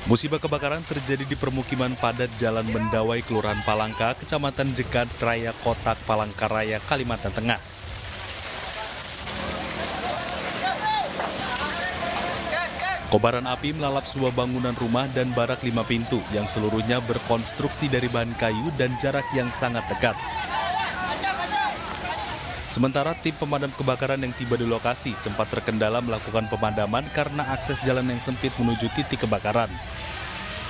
Musibah kebakaran terjadi di permukiman padat Jalan Mendawai, Kelurahan Palangka, Kecamatan Jegat Raya, Kota Palangkaraya, Kalimantan Tengah. Kobaran api melalap sebuah bangunan rumah dan barak 5 pintu yang seluruhnya berkonstruksi dari bahan kayu dan jarak yang sangat dekat. Sementara tim pemadam kebakaran yang tiba di lokasi sempat terkendala melakukan pemadaman karena akses jalan yang sempit menuju titik kebakaran.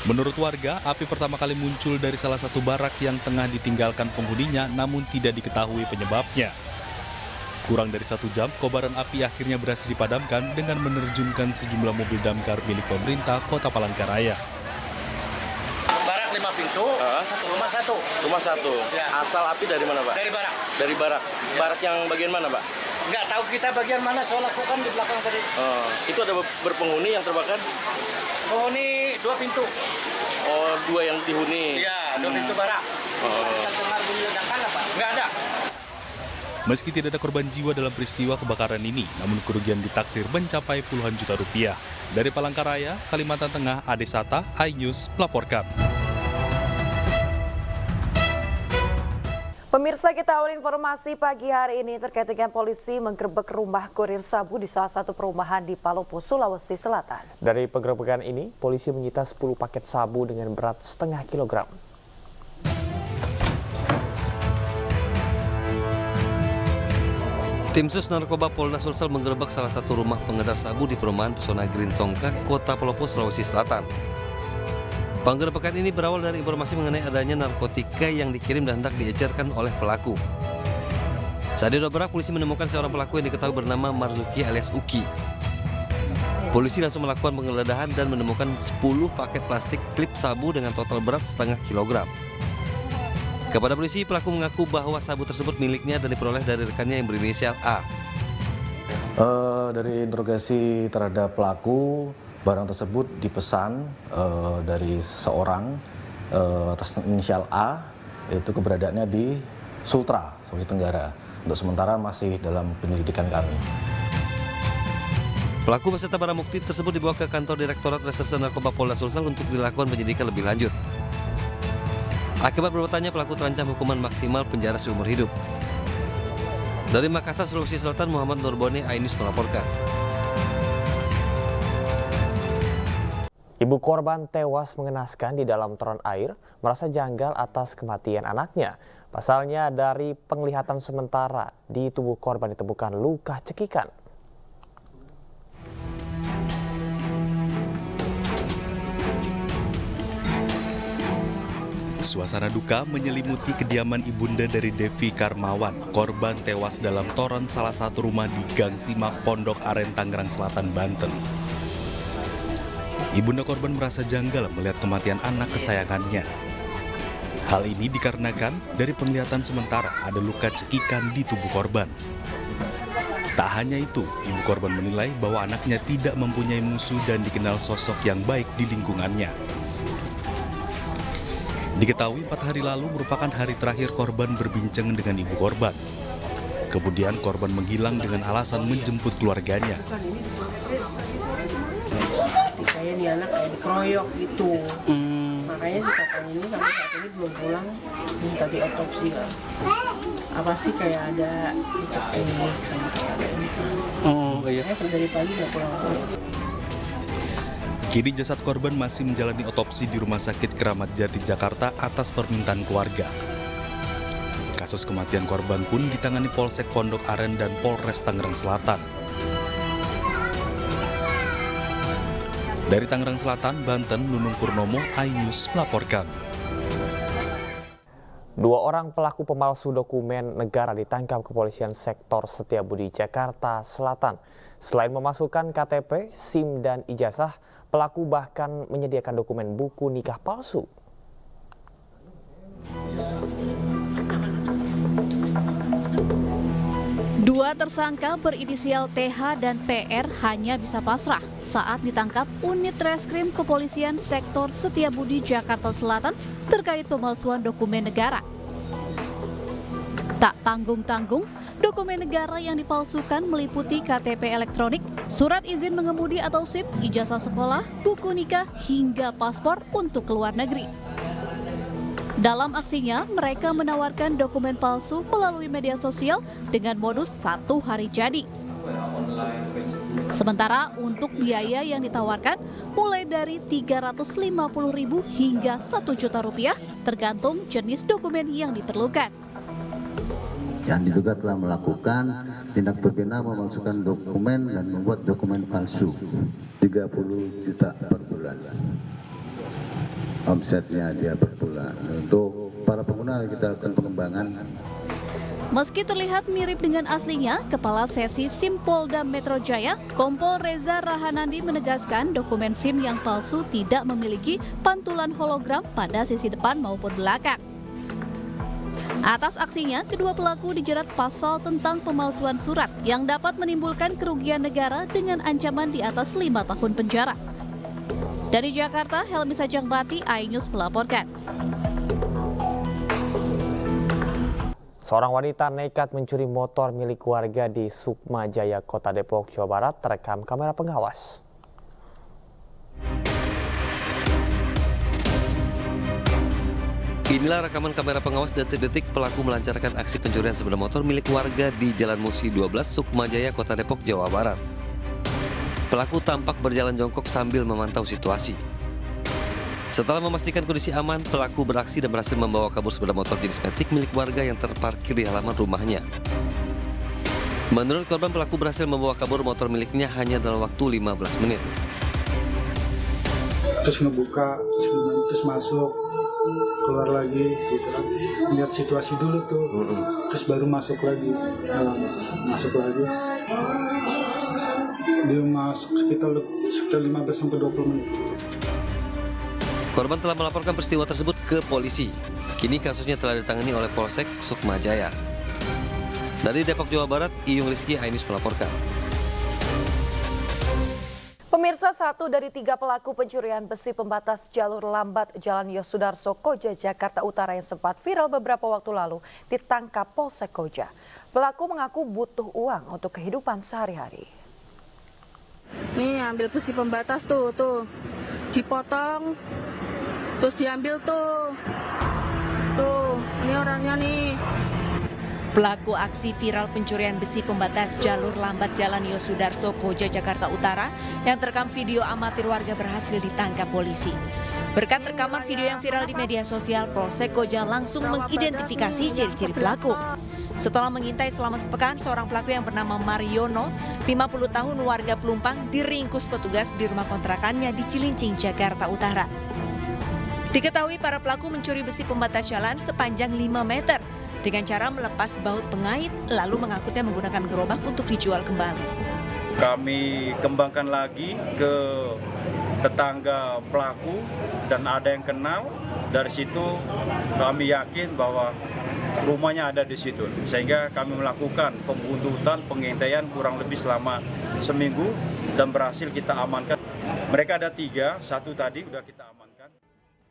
Menurut warga, api pertama kali muncul dari salah satu barak yang tengah ditinggalkan penghuninya namun tidak diketahui penyebabnya. Kurang dari 1 jam, kobaran api akhirnya berhasil dipadamkan dengan menerjunkan sejumlah mobil damkar milik pemerintah Kota Palangkaraya. Barak 5 pintu, rumah satu. Rumah satu. Ya. Asal api dari mana, Pak? Dari barak. Dari barak. Ya. Barak yang bagian mana, Pak? Nggak tahu kita bagian mana, soalnya aku kan di belakang tadi. Itu ada berpenghuni yang terbakar? Penghuni 2 pintu. Oh, 2 yang dihuni. Iya, 2 pintu barak. Kita dengar bunyi ledakan apa? Nggak ada. Meski tidak ada korban jiwa dalam peristiwa kebakaran ini, namun kerugian ditaksir mencapai puluhan juta rupiah. Dari Palangkaraya, Kalimantan Tengah, Ade Sata, iNews melaporkan. Pemirsa, kita awal informasi pagi hari ini terkait dengan polisi menggerebek rumah kurir sabu di salah satu perumahan di Palopo, Sulawesi Selatan. Dari penggerebekan ini, polisi menyita 10 paket sabu dengan berat setengah kilogram. Tim Sus Narkoba Polda Sulsel menggerebek salah satu rumah pengedar sabu di perumahan Pesona Green Songka, Kota Palopo, Sulawesi Selatan. Penggerebekan ini berawal dari informasi mengenai adanya narkotika yang dikirim dan hendak diecerkan oleh pelaku. Saat didobrak, polisi menemukan seorang pelaku yang diketahui bernama Marzuki alias Uki. Polisi langsung melakukan penggeledahan dan menemukan 10 paket plastik klip sabu dengan total berat setengah kilogram. Kepada polisi, pelaku mengaku bahwa sabu tersebut miliknya dan diperoleh dari rekannya yang berinisial A. Dari interogasi terhadap pelaku, barang tersebut dipesan dari seseorang atas inisial A, yaitu keberadaannya di Sultra, Sulawesi Tenggara. Untuk sementara masih dalam penyelidikan kami. Pelaku beserta barang bukti tersebut dibawa ke kantor Direktorat Reserse Narkoba Polda Sulsel untuk dilakukan penyidikan lebih lanjut. Akibat perbuatannya, pelaku terancam hukuman maksimal penjara seumur hidup. Dari Makassar, Sulawesi Selatan, Muhammad Nurboni, iNews melaporkan. Ibu korban tewas mengenaskan di dalam toren air, merasa janggal atas kematian anaknya. Pasalnya, dari penglihatan sementara, di tubuh korban ditemukan luka cekikan. Suasana duka menyelimuti kediaman ibunda dari Devi Karmawan, korban tewas dalam toren salah satu rumah di Gang Simak, Pondok Aren, Tangerang Selatan, Banten. Ibunda korban merasa janggal melihat kematian anak kesayangannya. Hal ini dikarenakan dari penglihatan sementara ada luka cekikan di tubuh korban. Tak hanya itu, ibu korban menilai bahwa anaknya tidak mempunyai musuh dan dikenal sosok yang baik di lingkungannya. Diketahui 4 hari lalu merupakan hari terakhir korban berbincang dengan ibu korban. Kemudian korban menghilang dengan alasan menjemput keluarganya. Saya di anak kayak dikeroyok gitu. Makanya si kakaknya ini sampai saat ini belum pulang, minta diotopsi lah. Apa sih kayak ada cicak ini sama kakaknya. Saya dari pagi nggak pulang-pulang. Kini jasad korban masih menjalani otopsi di Rumah Sakit Keramat Jati, Jakarta atas permintaan keluarga. Kasus kematian korban pun ditangani Polsek Pondok Aren dan Polres Tangerang Selatan. Dari Tangerang Selatan, Banten, Nunung Purnomo, iNews melaporkan. 2 orang pelaku pemalsu dokumen negara ditangkap kepolisian sektor Setiabudi, Jakarta Selatan. Selain memasukkan KTP, SIM, dan ijazah, pelaku bahkan menyediakan dokumen buku nikah palsu. Dua tersangka berinisial TH dan PR hanya bisa pasrah saat ditangkap unit reskrim kepolisian sektor Setiabudi, Jakarta Selatan terkait pemalsuan dokumen negara. Tak tanggung-tanggung, Dokumen negara yang dipalsukan meliputi KTP elektronik, surat izin mengemudi atau SIM, ijazah sekolah, buku nikah, hingga paspor untuk keluar negeri. Dalam aksinya, mereka menawarkan dokumen palsu melalui media sosial dengan modus 1 hari jadi. Sementara untuk biaya yang ditawarkan mulai dari Rp350.000 hingga Rp1 juta tergantung jenis dokumen yang diperlukan. Yang diduga telah melakukan tindak pidana memalsukan dokumen dan membuat dokumen palsu 30 juta per bulan. Omsetnya dia per bulan. Untuk para pengguna kita lakukan pengembangan. Meski terlihat mirip dengan aslinya, Kepala Sesi SIM Polda Metro Jaya, Kompol Reza Rahanandi menegaskan dokumen SIM yang palsu tidak memiliki pantulan hologram pada sisi depan maupun belakang. Atas aksinya, kedua pelaku dijerat pasal tentang pemalsuan surat yang dapat menimbulkan kerugian negara dengan ancaman di atas 5 tahun penjara. Dari Jakarta, Helmi Sajangbati, iNews melaporkan. Seorang wanita nekat mencuri motor milik warga di Sukma Jaya, Kota Depok, Jawa Barat terekam kamera pengawas. Inilah rekaman kamera pengawas detik-detik pelaku melancarkan aksi pencurian sepeda motor milik warga di Jalan Musi 12, Sukma Jaya, Kota Depok, Jawa Barat. Pelaku tampak berjalan jongkok sambil memantau situasi. Setelah memastikan kondisi aman, pelaku beraksi dan berhasil membawa kabur sepeda motor jenis matic milik warga yang terparkir di halaman rumahnya. Menurut korban, pelaku berhasil membawa kabur motor miliknya hanya dalam waktu 15 menit. Terus ngebuka, terus masuk, keluar lagi, gitu kan. Lihat situasi dulu tuh, terus baru masuk lagi. Dia masuk sekitar 15-20 menit. Korban telah melaporkan peristiwa tersebut ke polisi. Kini kasusnya telah ditangani oleh Polsek Sukma Jaya. Dari Depok, Jawa Barat, Iyung Rizky, iNews melaporkan. Pemirsa, 1 dari 3 pelaku pencurian besi pembatas jalur lambat Jalan Yosudarso Koja, Jakarta Utara yang sempat viral beberapa waktu lalu ditangkap Polsek Koja. Pelaku mengaku butuh uang untuk kehidupan sehari-hari. Nih ambil besi pembatas tuh, dipotong, terus diambil tuh, ini orangnya nih. Pelaku aksi viral pencurian besi pembatas jalur lambat Jalan Yosudarso Koja, Jakarta Utara yang terekam video amatir warga berhasil ditangkap polisi. Berkat rekaman video yang viral di media sosial, Polsek Koja langsung mengidentifikasi ciri-ciri pelaku. Setelah mengintai selama sepekan, seorang pelaku yang bernama Mariono, 50 tahun warga Pelumpang, diringkus petugas di rumah kontrakannya di Cilincing, Jakarta Utara. Diketahui para pelaku mencuri besi pembatas jalan sepanjang 5 meter dengan cara melepas baut pengait lalu mengangkutnya menggunakan gerobak untuk dijual kembali. Kami kembangkan lagi ke tetangga pelaku dan ada yang kenal. Dari situ kami yakin bahwa rumahnya ada di situ, sehingga kami melakukan pembuntutan, pengintaian kurang lebih selama seminggu dan berhasil kita amankan. Mereka ada 3, 1 tadi sudah kita amankan.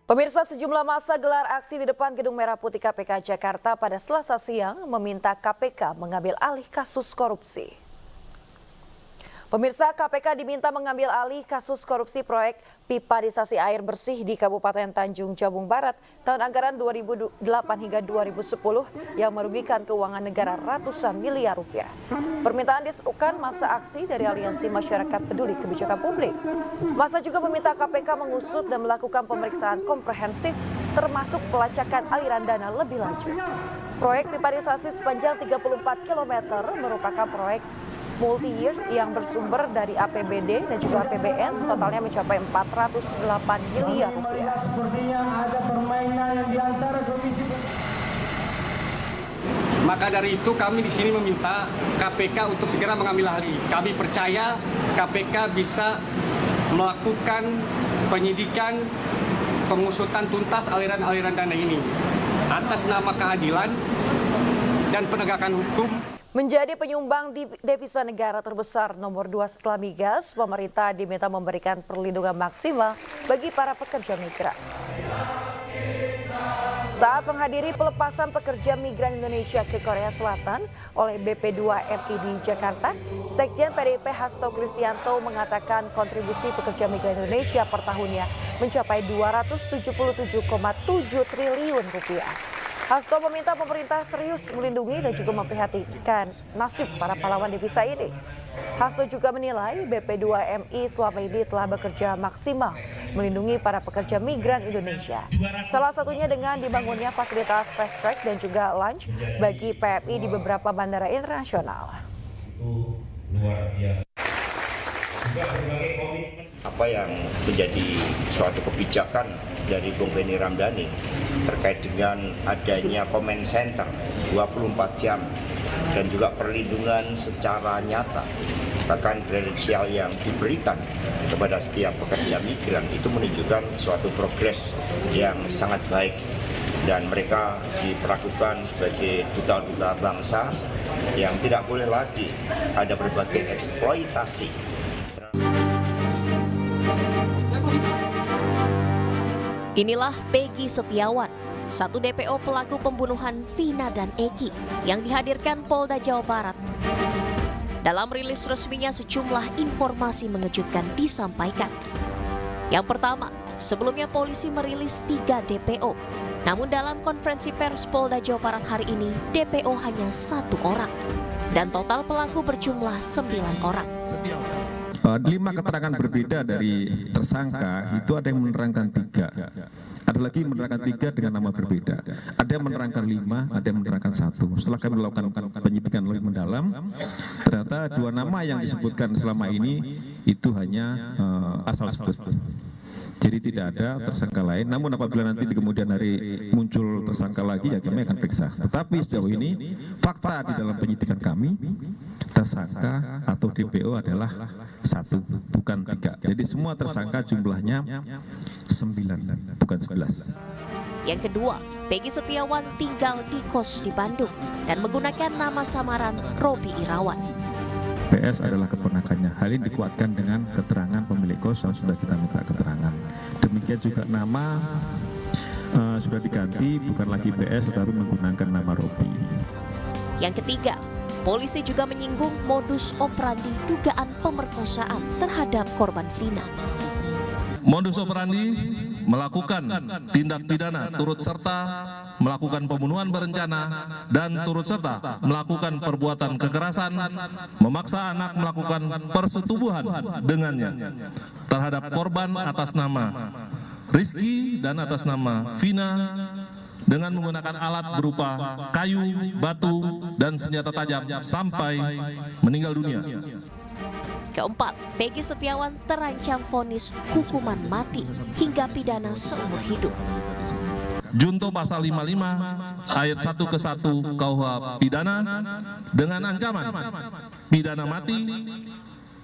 Pemirsa, sejumlah massa gelar aksi di depan Gedung Merah Putih KPK Jakarta pada Selasa siang meminta KPK mengambil alih kasus korupsi. Pemirsa, KPK diminta mengambil alih kasus korupsi proyek pipanisasi air bersih di Kabupaten Tanjung Jabung Barat tahun anggaran 2008 hingga 2010 yang merugikan keuangan negara ratusan miliar rupiah. Permintaan diserukan massa aksi dari Aliansi Masyarakat Peduli Kebijakan Publik. Massa juga meminta KPK mengusut dan melakukan pemeriksaan komprehensif termasuk pelacakan aliran dana lebih lanjut. Proyek pipanisasi sepanjang 34 km merupakan proyek multi-years yang bersumber dari APBD dan juga APBN, totalnya mencapai 408 miliar rupiah. Sepertinya ada permainan yang di antara komisi. Maka dari itu kami di sini meminta KPK untuk segera mengambil alih. Kami percaya KPK bisa melakukan penyidikan, pengusutan tuntas aliran-aliran dana ini atas nama keadilan dan penegakan hukum. Menjadi penyumbang devisa negara terbesar nomor 2 setelah migas, pemerintah diminta memberikan perlindungan maksimal bagi para pekerja migran. Saat menghadiri pelepasan pekerja migran Indonesia ke Korea Selatan oleh BP2MI di Jakarta, Sekjen PDIP Hasto Kristianto mengatakan kontribusi pekerja migran Indonesia per tahunnya mencapai 277,7 triliun rupiah. Hasto meminta pemerintah serius melindungi dan juga memprihatinkan nasib para pahlawan devisa ini. Hasto juga menilai BP2MI selama ini telah bekerja maksimal melindungi para pekerja migran Indonesia. Salah satunya dengan dibangunnya fasilitas fast track dan juga lunch bagi PMI di beberapa bandara internasional. Luar biasa. Juga berbagai komitmen. Apa yang menjadi suatu kebijakan dari Bung Benny Ramdhani terkait dengan adanya comment center 24 jam dan juga perlindungan secara nyata, bahkan kredensial yang diberikan kepada setiap pekerja migran itu menunjukkan suatu progres yang sangat baik, dan mereka diperlakukan sebagai duta-duta bangsa yang tidak boleh lagi ada berbagai eksploitasi. Inilah Peggy Setiawan, satu DPO pelaku pembunuhan Vina dan Eki yang dihadirkan Polda Jawa Barat. Dalam rilis resminya sejumlah informasi mengejutkan disampaikan. Yang pertama, sebelumnya polisi merilis 3 DPO. Namun dalam konferensi pers Polda Jawa Barat hari ini, DPO hanya 1 orang. Dan total pelaku berjumlah 9 orang. 5 keterangan berbeda dari tersangka itu ada yang menerangkan 3. Ada lagi menerangkan 3 dengan nama berbeda. Ada yang menerangkan 5, ada yang menerangkan 1. Setelah kami melakukan penyidikan lebih mendalam, ternyata 2 nama yang disebutkan selama ini itu hanya asal sebut. Jadi tidak ada tersangka lain. Namun apabila nanti di kemudian hari muncul tersangka lagi, ya kami akan periksa. Tetapi sejauh ini fakta di dalam penyidikan kami, tersangka atau DPO adalah 1, bukan 3. Jadi semua tersangka jumlahnya 9, bukan 11. Yang kedua, Peggy Setiawan tinggal di kos di Bandung dan menggunakan nama samaran Robi Irawan. PS adalah keponakannya. Hal ini dikuatkan dengan keterangan pemilik kos yang sudah kita minta keterangan. Demikian juga nama sudah diganti, bukan lagi PS tetapi menggunakan nama Robi. Yang ketiga, polisi juga menyinggung modus operandi dugaan pemerkosaan terhadap korban Vina. Modus operandi melakukan tindak pidana turut serta melakukan pembunuhan berencana dan turut serta melakukan perbuatan kekerasan, memaksa anak melakukan persetubuhan dengannya terhadap korban atas nama Rizky dan atas nama Vina dengan menggunakan alat berupa kayu, batu, dan senjata tajam sampai meninggal dunia. Keempat, Peggy Setiawan terancam vonis hukuman mati hingga pidana seumur hidup. Junto pasal 55 ayat 1 ke 1 KUH pidana dengan ancaman pidana mati,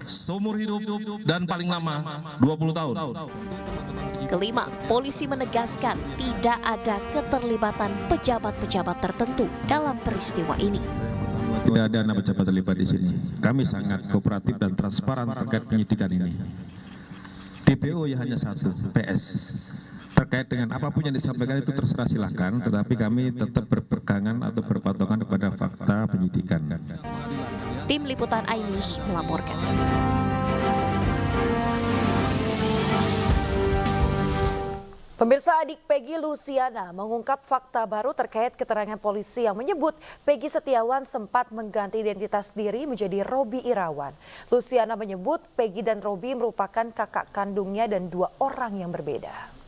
seumur hidup, dan paling lama 20 tahun. Kelima, polisi menegaskan tidak ada keterlibatan pejabat-pejabat tertentu dalam peristiwa ini. Tidak ada nama pejabat terlibat di sini. Kami sangat kooperatif dan transparan terkait penyidikan ini. DPO ya hanya 1, PS. Terkait dengan apapun yang disampaikan itu terserah silahkan, tetapi kami tetap berpegangan atau berpatokan kepada fakta penyidikan. Tim Liputan iNews melaporkan. Pemirsa, adik Peggy, Luciana, mengungkap fakta baru terkait keterangan polisi yang menyebut Peggy Setiawan sempat mengganti identitas diri menjadi Robi Irawan. Luciana menyebut Peggy dan Robi merupakan kakak kandungnya dan 2 orang yang berbeda.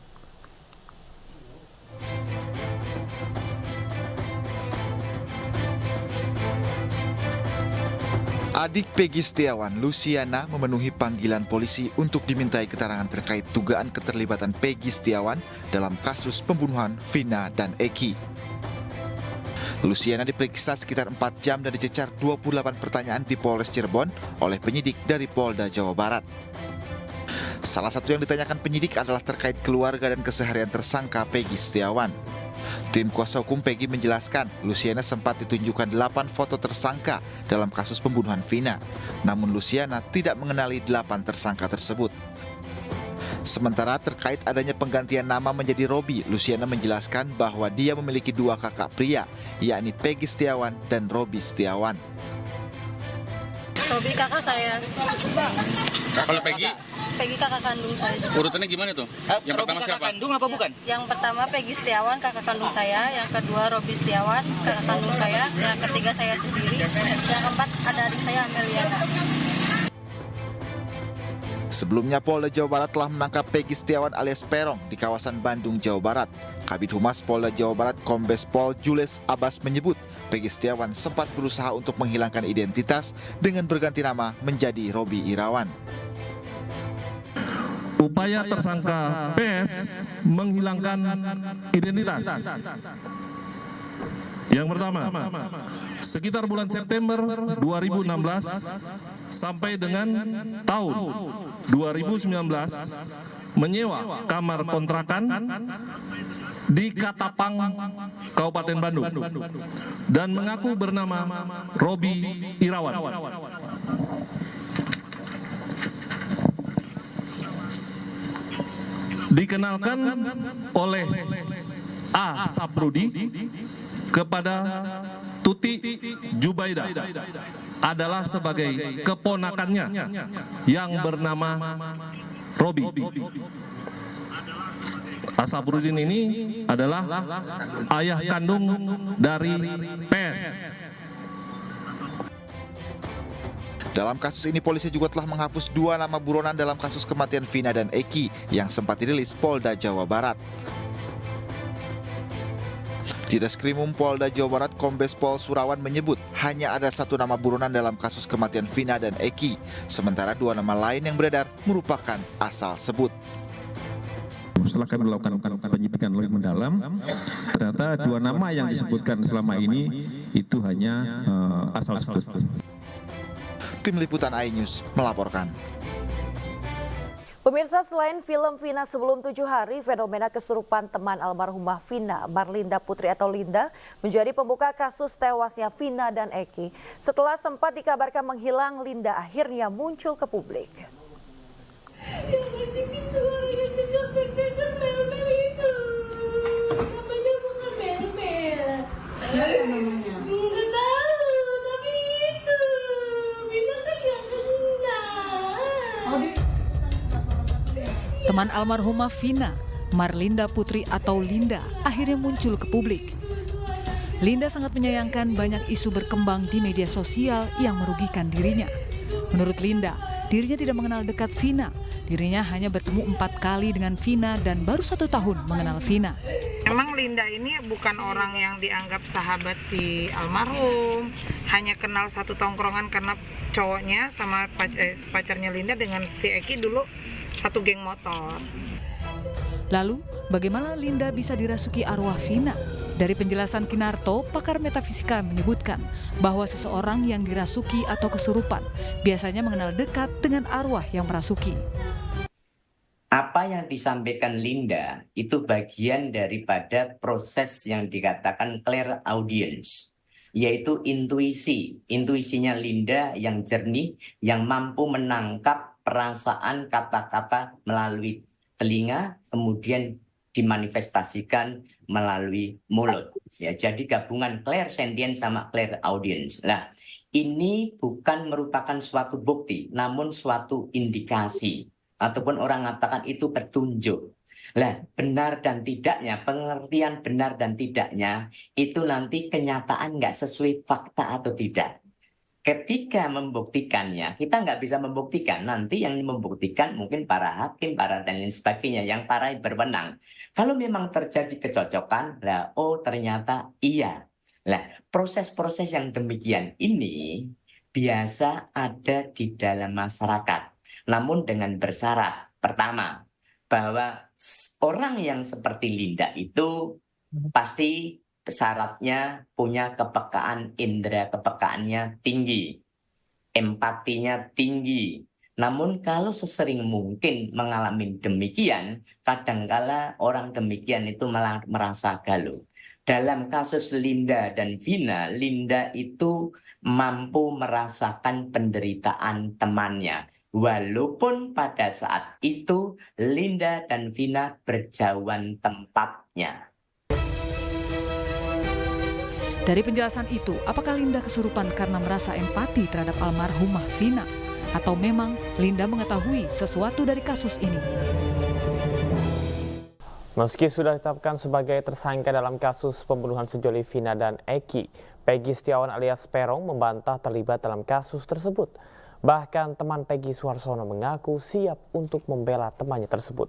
Adik Peggy Setiawan, Luciana, memenuhi panggilan polisi untuk dimintai keterangan terkait dugaan keterlibatan Peggy Setiawan dalam kasus pembunuhan Vina dan Eki. Luciana diperiksa sekitar 4 jam dan dicecar 28 pertanyaan di Polres Cirebon oleh penyidik dari Polda Jawa Barat. Salah satu yang ditanyakan penyidik adalah terkait keluarga dan keseharian tersangka Peggy Setiawan. Tim kuasa hukum Peggy menjelaskan, Luciana sempat ditunjukkan 8 foto tersangka dalam kasus pembunuhan Vina. Namun Luciana tidak mengenali 8 tersangka tersebut. Sementara terkait adanya penggantian nama menjadi Robi, Luciana menjelaskan bahwa dia memiliki 2 kakak pria, yakni Peggy Setiawan dan Robi Setiawan. Robi kakak saya. Kalau Peggy? Peggy kakak kandung saya. Urutannya gimana tuh? Yang pertama siapa? Kakak kandung apa bukan? Yang pertama Peggy Setiawan kakak kandung saya, yang kedua Robi Setiawan kakak kandung saya, yang ketiga saya sendiri, yang keempat ada adik saya Ameliana. Sebelumnya Polda Jawa Barat telah menangkap Peggy Setiawan alias Perong di kawasan Bandung, Jawa Barat. Kabid Humas Polda Jawa Barat Kombes Pol Jules Abbas menyebut Peggy Setiawan sempat berusaha untuk menghilangkan identitas dengan berganti nama menjadi Robi Irawan. Upaya tersangka PS menghilangkan identitas. Yang pertama, sekitar bulan September 2016 sampai dengan tahun 2019 menyewa kamar kontrakan di Katapang, Kabupaten Bandung dan mengaku bernama Robi Irawan. Dikenalkan oleh A. Saprudi kepada Tuti Jubaida adalah sebagai keponakannya yang bernama Robi. Asabrudin ini adalah ayah kandung dari PS. Dalam kasus ini polisi juga telah menghapus 2 nama buronan dalam kasus kematian Vina dan Eki yang sempat dirilis Polda Jawa Barat. Di Reskrimum Polda Jawa Barat, Kombes Pol Surawan menyebut hanya ada 1 nama buronan dalam kasus kematian Vina dan Eki, sementara 2 nama lain yang beredar merupakan asal sebut. Setelah kami melakukan penyidikan lebih mendalam, ternyata 2 nama yang disebutkan selama ini itu hanya asal sebut. Tim Liputan iNews melaporkan. Pemirsa, selain film Vina Sebelum 7 Hari, fenomena kesurupan teman almarhumah Vina, Marlinda Putri atau Linda, menjadi pembuka kasus tewasnya Vina dan Eki. Setelah sempat dikabarkan menghilang, Linda akhirnya muncul ke publik. Teman almarhumah Vina, Marlinda Putri atau Linda, akhirnya muncul ke publik. Linda sangat menyayangkan banyak isu berkembang di media sosial yang merugikan dirinya. Menurut Linda, dirinya tidak mengenal dekat Vina. Dirinya hanya bertemu 4 kali dengan Vina dan baru 1 tahun mengenal Vina. Memang Linda ini bukan orang yang dianggap sahabat si almarhum, hanya kenal satu tongkrongan karena cowoknya sama pacarnya Linda dengan si Eki dulu satu geng motor. Lalu, bagaimana Linda bisa dirasuki arwah Vina? Dari penjelasan Kinarto, pakar metafisika menyebutkan bahwa seseorang yang dirasuki atau kesurupan biasanya mengenal dekat dengan arwah yang merasuki. Apa yang disampaikan Linda itu bagian daripada proses yang dikatakan clairaudience, yaitu intuisi. Intuisinya Linda yang jernih, yang mampu menangkap perasaan kata-kata melalui telinga, kemudian dimanifestasikan melalui mulut. Ya, jadi gabungan clairsentient sama clairaudience. Nah, ini bukan merupakan suatu bukti, namun suatu indikasi. Ataupun orang mengatakan itu petunjuk. Nah, benar dan tidaknya, pengertian benar dan tidaknya, itu nanti kenyataan nggak sesuai fakta atau tidak. Ketika membuktikannya, kita nggak bisa membuktikan. Nanti yang membuktikan mungkin para hakim, para dan lain sebagainya, yang para berwenang. Kalau memang terjadi kecocokan, lah, oh ternyata iya. Nah, proses-proses yang demikian ini biasa ada di dalam masyarakat. Namun dengan bersyarat. Pertama, bahwa orang yang seperti Linda itu pasti syaratnya punya kepekaan, indera kepekaannya tinggi, empatinya tinggi. Namun kalau sesering mungkin mengalami demikian, kadangkala orang demikian itu malah merasa galau. Dalam kasus Linda dan Vina, Linda itu mampu merasakan penderitaan temannya. walaupun pada saat itu Linda dan Vina berjauhan tempatnya. Dari penjelasan itu, apakah Linda kesurupan karena merasa empati terhadap almarhumah Vina? Atau memang Linda mengetahui sesuatu dari kasus ini? Meski sudah ditetapkan sebagai tersangka dalam kasus pembunuhan sejoli Vina dan Eki, Peggy Setiawan alias Peron membantah terlibat dalam kasus tersebut. Bahkan teman Peggy Suharsono mengaku siap untuk membela temannya tersebut.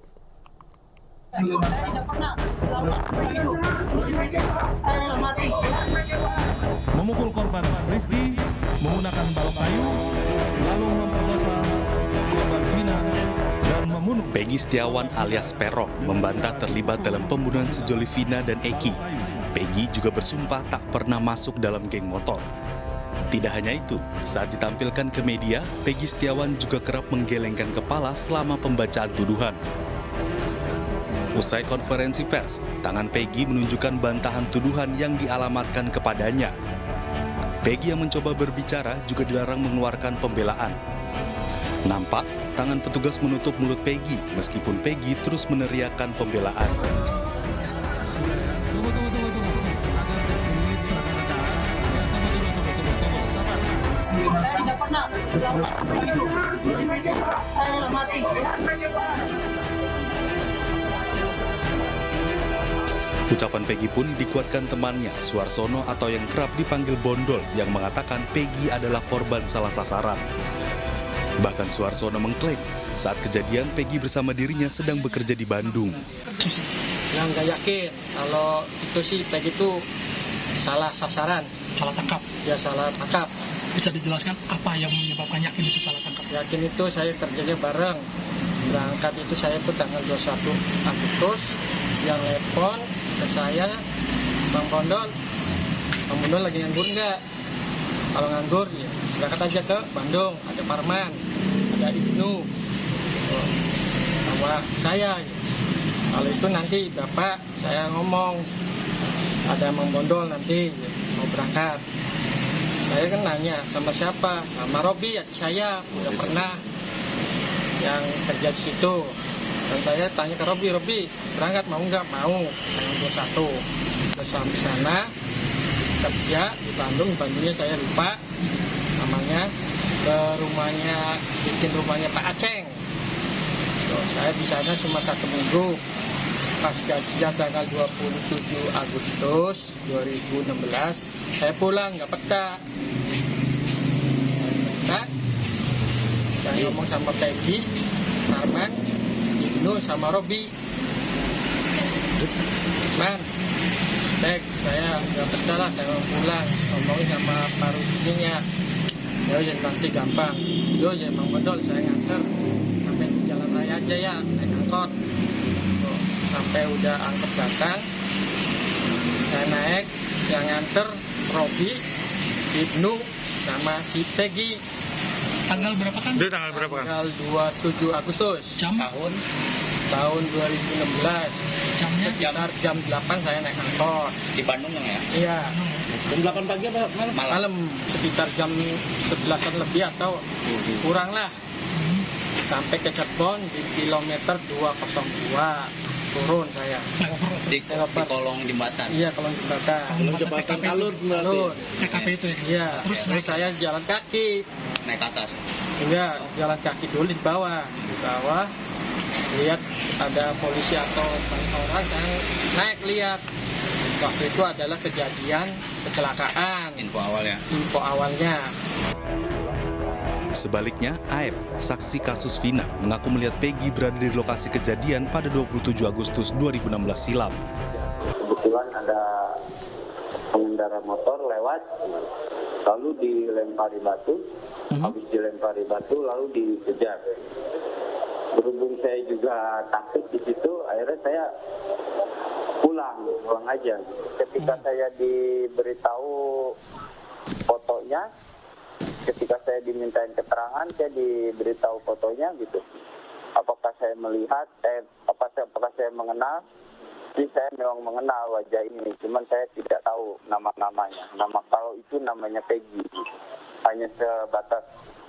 Memukul korban Rizky menggunakan balok kayu, lalu memperkosa korban Vina dan membunuh. Peggy Setiawan alias Peron membantah terlibat dalam pembunuhan sejoli Vina dan Eki. Peggy juga bersumpah tak pernah masuk dalam geng motor. Tidak hanya itu, saat ditampilkan ke media, Peggy Setiawan juga kerap menggelengkan kepala selama pembacaan tuduhan. Usai konferensi pers, tangan Peggy menunjukkan bantahan tuduhan yang dialamatkan kepadanya. Peggy yang mencoba berbicara juga dilarang mengeluarkan pembelaan. Nampak, tangan petugas menutup mulut Peggy meskipun Peggy terus meneriakkan pembelaan. Saya tidak pernah saya mati. Ucapan Peggy pun dikuatkan temannya, Suharsono atau yang kerap dipanggil Bondol, yang mengatakan Peggy adalah korban salah sasaran. Bahkan Suharsono mengklaim saat kejadian Peggy bersama dirinya sedang bekerja di Bandung. Yang nggak yakin kalau itu sih Peggy itu salah sasaran, salah tangkap. Ya salah tangkap. Bisa dijelaskan apa yang menyebabkan yakin itu salah tangkap? Yakin itu saya kerjanya bareng. Berangkat itu saya itu tanggal 21 Agustus. Yang telepon ke saya, Bang Bondol lagi nganggur nggak? Kalau nganggur, ya berangkat aja ke Bandung. Ada Parman, ada Ibnu, sama saya. Kalau itu nanti Bapak saya ngomong, ada Bang Bondol nanti mau berangkat. Saya kan nanya sama siapa? Sama Robi, adik saya, udah pernah yang kerja di situ. Dan saya tanya ke Robi, berangkat mau nggak? Mau, tanggal 21. Terus sampai sana, kerja di Bandungnya saya lupa namanya, ke rumahnya, bikin rumahnya Pak Aceng. Terus saya di sana cuma 1 minggu. Pas gajian tanggal 27 Agustus 2016, saya pulang, nggak peta. Saya ngomong sama Peggy, Arman, Ibnu, sama Robi. Man, Peg, saya nggak peta lah, saya mau pulang. Ngomongin sama Pak Rudinya. Ya nanti gampang. Yo, ya Bang Bondol, saya nganter. Sampai di jalan raya aja ya, naik angkot. Sampai udah angkot datang, saya naik, yang nganter Robi, Ibnu, sama si Peggy. Tanggal berapa kan? Tanggal berapa kan? Tanggal 27 Agustus. Jam? Tahun 2016. Jamnya? Sekitar jam 8 saya naik angkot. Di Bandung ya? Iya. Jam 8 pagi apa malam? Malam, sekitar jam 11-an lebih atau kurang lah. Sampai ke Cirebon di kilometer 202. Turun saya di kolong jembatan. Iya, kolong jembatan. Kolong jembatan alur. TKP itu ya. Iya. Terus saya jalan kaki. Naik ke atas. Iya, jalan kaki dulu di bawah. Di bawah lihat ada polisi atau orang yang naik lihat. Waktu itu adalah kejadian kecelakaan. Info awalnya. Sebaliknya, Aep, saksi kasus Vina, mengaku melihat Peggy berada di lokasi kejadian pada 27 Agustus 2016 silam. Kebetulan ada pengendara motor lewat, lalu dilempari batu, habis dilempari batu lalu dikejar. Berhubung saya juga takut di situ, akhirnya saya pulang aja. Ketika saya diberitahu fotonya, ketika saya dimintain keterangan, saya diberitahu fotonya gitu. Apakah saya melihat, apakah saya mengenal? Jadi saya memang mengenal wajah ini, cuman saya tidak tahu nama-namanya. Kalau itu namanya Peggy, hanya sebatas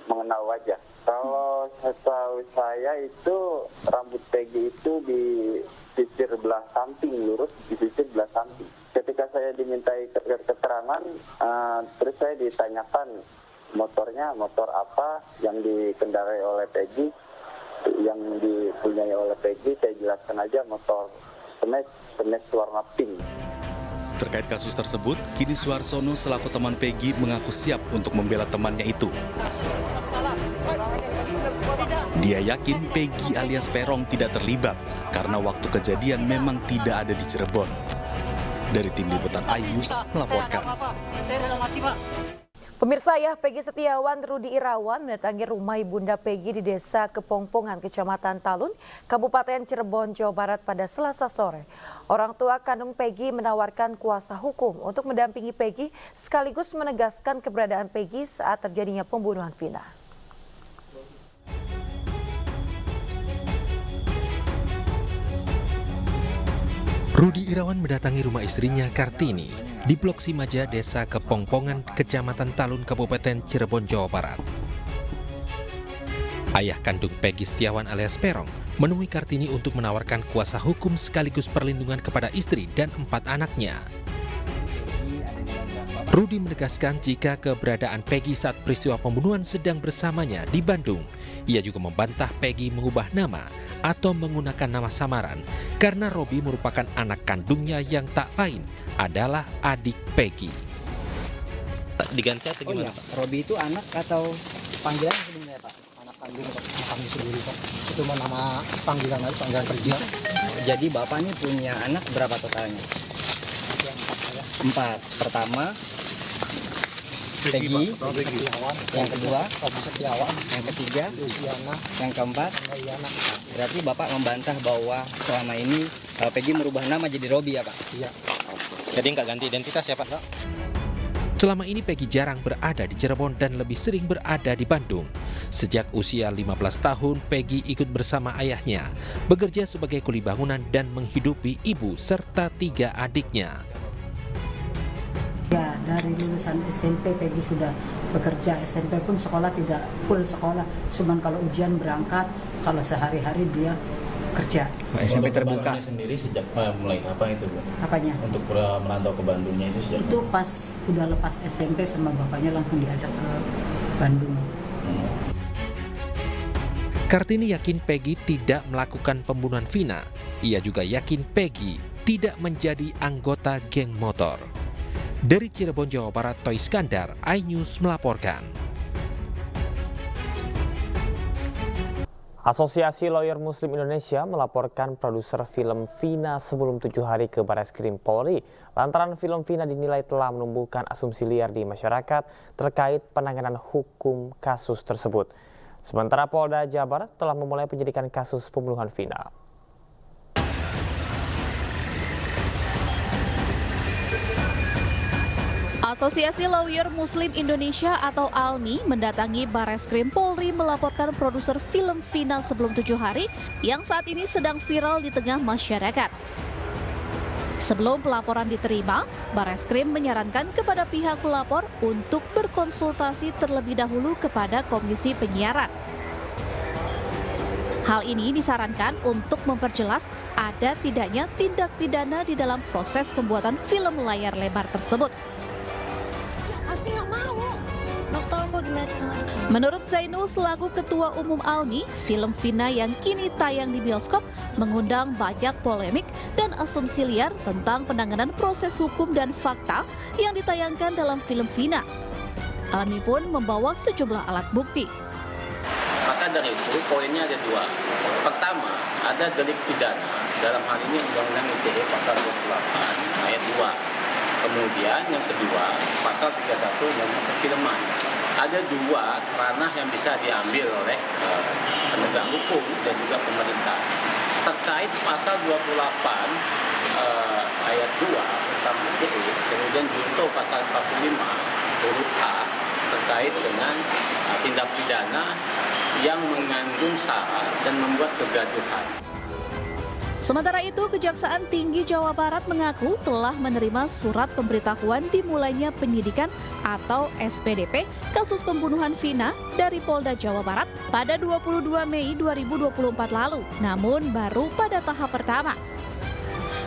mengenal wajah. Kalau setahu saya itu rambut Peggy itu disisir belah samping, lurus disisir belah samping. Ketika saya dimintai keterangan, terus saya ditanyakan motornya motor apa yang dikendarai oleh Peggy, yang dipunyai oleh Peggy. Saya jelaskan aja motor Smash warna pink. Terkait kasus tersebut, kini Suharsono selaku teman Peggy mengaku siap untuk membela temannya itu. Dia yakin Peggy alias Perong tidak terlibat karena waktu kejadian memang tidak ada di Cirebon. Dari tim liputan Ayus melaporkan. Pemirsa, ya, Peggy Setiawan Rudi Irawan mendatangi rumah ibunda Peggy di Desa Kepongpongan, Kecamatan Talun, Kabupaten Cirebon, Jawa Barat pada Selasa sore. Orang tua kandung Peggy menawarkan kuasa hukum untuk mendampingi Peggy sekaligus menegaskan keberadaan Peggy saat terjadinya pembunuhan Vina. Rudi Irawan mendatangi rumah istrinya Kartini di Blok Simaja, Desa Kepongpongan, Kecamatan Talun, Kabupaten Cirebon, Jawa Barat. Ayah kandung Peggy Setiawan alias Perong menemui Kartini untuk menawarkan kuasa hukum sekaligus perlindungan kepada istri dan 4 anaknya. Rudi menegaskan jika keberadaan Peggy saat peristiwa pembunuhan sedang bersamanya di Bandung. Ia juga membantah Peggy mengubah nama atau menggunakan nama samaran karena Robi merupakan anak kandungnya yang tak lain adalah adik Peggy. Diganti atau gimana, Pak? Robi itu anak atau panggilan sebenarnya, Pak? Anak kandung, Pak. Anak kandung sendiri, Pak. Itu nama panggilan aja, panggilan kerja. Jadi Bapaknya punya anak berapa totalnya? 4. Pertama Peggy, yang kedua Robi Setiawan, yang ketiga Luciana, yang keempat Yana. Berarti Bapak membantah bahwa selama ini Peggy merubah nama jadi Robi, ya, Pak? Iya. Jadi nggak ganti identitas ya, Pak? Selama ini Peggy jarang berada di Cirebon dan lebih sering berada di Bandung. Sejak usia 15 tahun, Peggy ikut bersama ayahnya, bekerja sebagai kuli bangunan dan menghidupi ibu serta 3 adiknya. Ya, dari lulusan SMP Peggy sudah bekerja. SMP pun sekolah tidak full sekolah, cuman kalau ujian berangkat, kalau sehari-hari dia kerja. SMP terbuka sendiri sejak mulai kapan itu, Bu? Apanya? Untuk merantau ke Bandungnya itu sejak itu pas udah lepas SMP sama bapaknya langsung diajak ke Bandung. Kartini yakin Peggy tidak melakukan pembunuhan Vina. Ia juga yakin Peggy tidak menjadi anggota geng motor. Dari Cirebon, Jawa Barat, Toy Skandar, iNews melaporkan. Asosiasi Lawyer Muslim Indonesia melaporkan produser film Vina sebelum 7 hari ke Barreskrim Polri lantaran film Vina dinilai telah menumbuhkan asumsi liar di masyarakat terkait penanganan hukum kasus tersebut. Sementara Polda Jawa Barat telah memulai penyidikan kasus pembunuhan Vina. Asosiasi Lawyer Muslim Indonesia atau ALMI mendatangi Barreskrim Polri melaporkan produser film Vina sebelum 7 hari yang saat ini sedang viral di tengah masyarakat. Sebelum pelaporan diterima, Barreskrim menyarankan kepada pihak pelapor untuk berkonsultasi terlebih dahulu kepada Komisi Penyiaran. Hal ini disarankan untuk memperjelas ada tidaknya tindak pidana di dalam proses pembuatan film layar lebar tersebut. Menurut Zainul selaku Ketua Umum ALMI, film Vina yang kini tayang di bioskop mengundang banyak polemik dan asumsi liar tentang penanganan proses hukum dan fakta yang ditayangkan dalam film Vina. ALMI pun membawa sejumlah alat bukti. Maka dari itu poinnya ada 2. Pertama, ada delik pidana dalam hal ini Undang-Undang ITE pasal 28 ayat 2. Kemudian yang kedua, pasal 31 Undang-Undang Perfilman. Ada 2 ranah yang bisa diambil oleh penegak hukum dan juga pemerintah. Terkait pasal 28 ayat 2 tentang ITE, kemudian junto pasal 45 huruf A terkait dengan tindak pidana yang mengandung sara dan membuat kegaduhan. Sementara itu, Kejaksaan Tinggi Jawa Barat mengaku telah menerima surat pemberitahuan dimulainya penyidikan atau SPDP kasus pembunuhan Vina dari Polda Jawa Barat pada 22 Mei 2024 lalu, namun baru pada tahap pertama.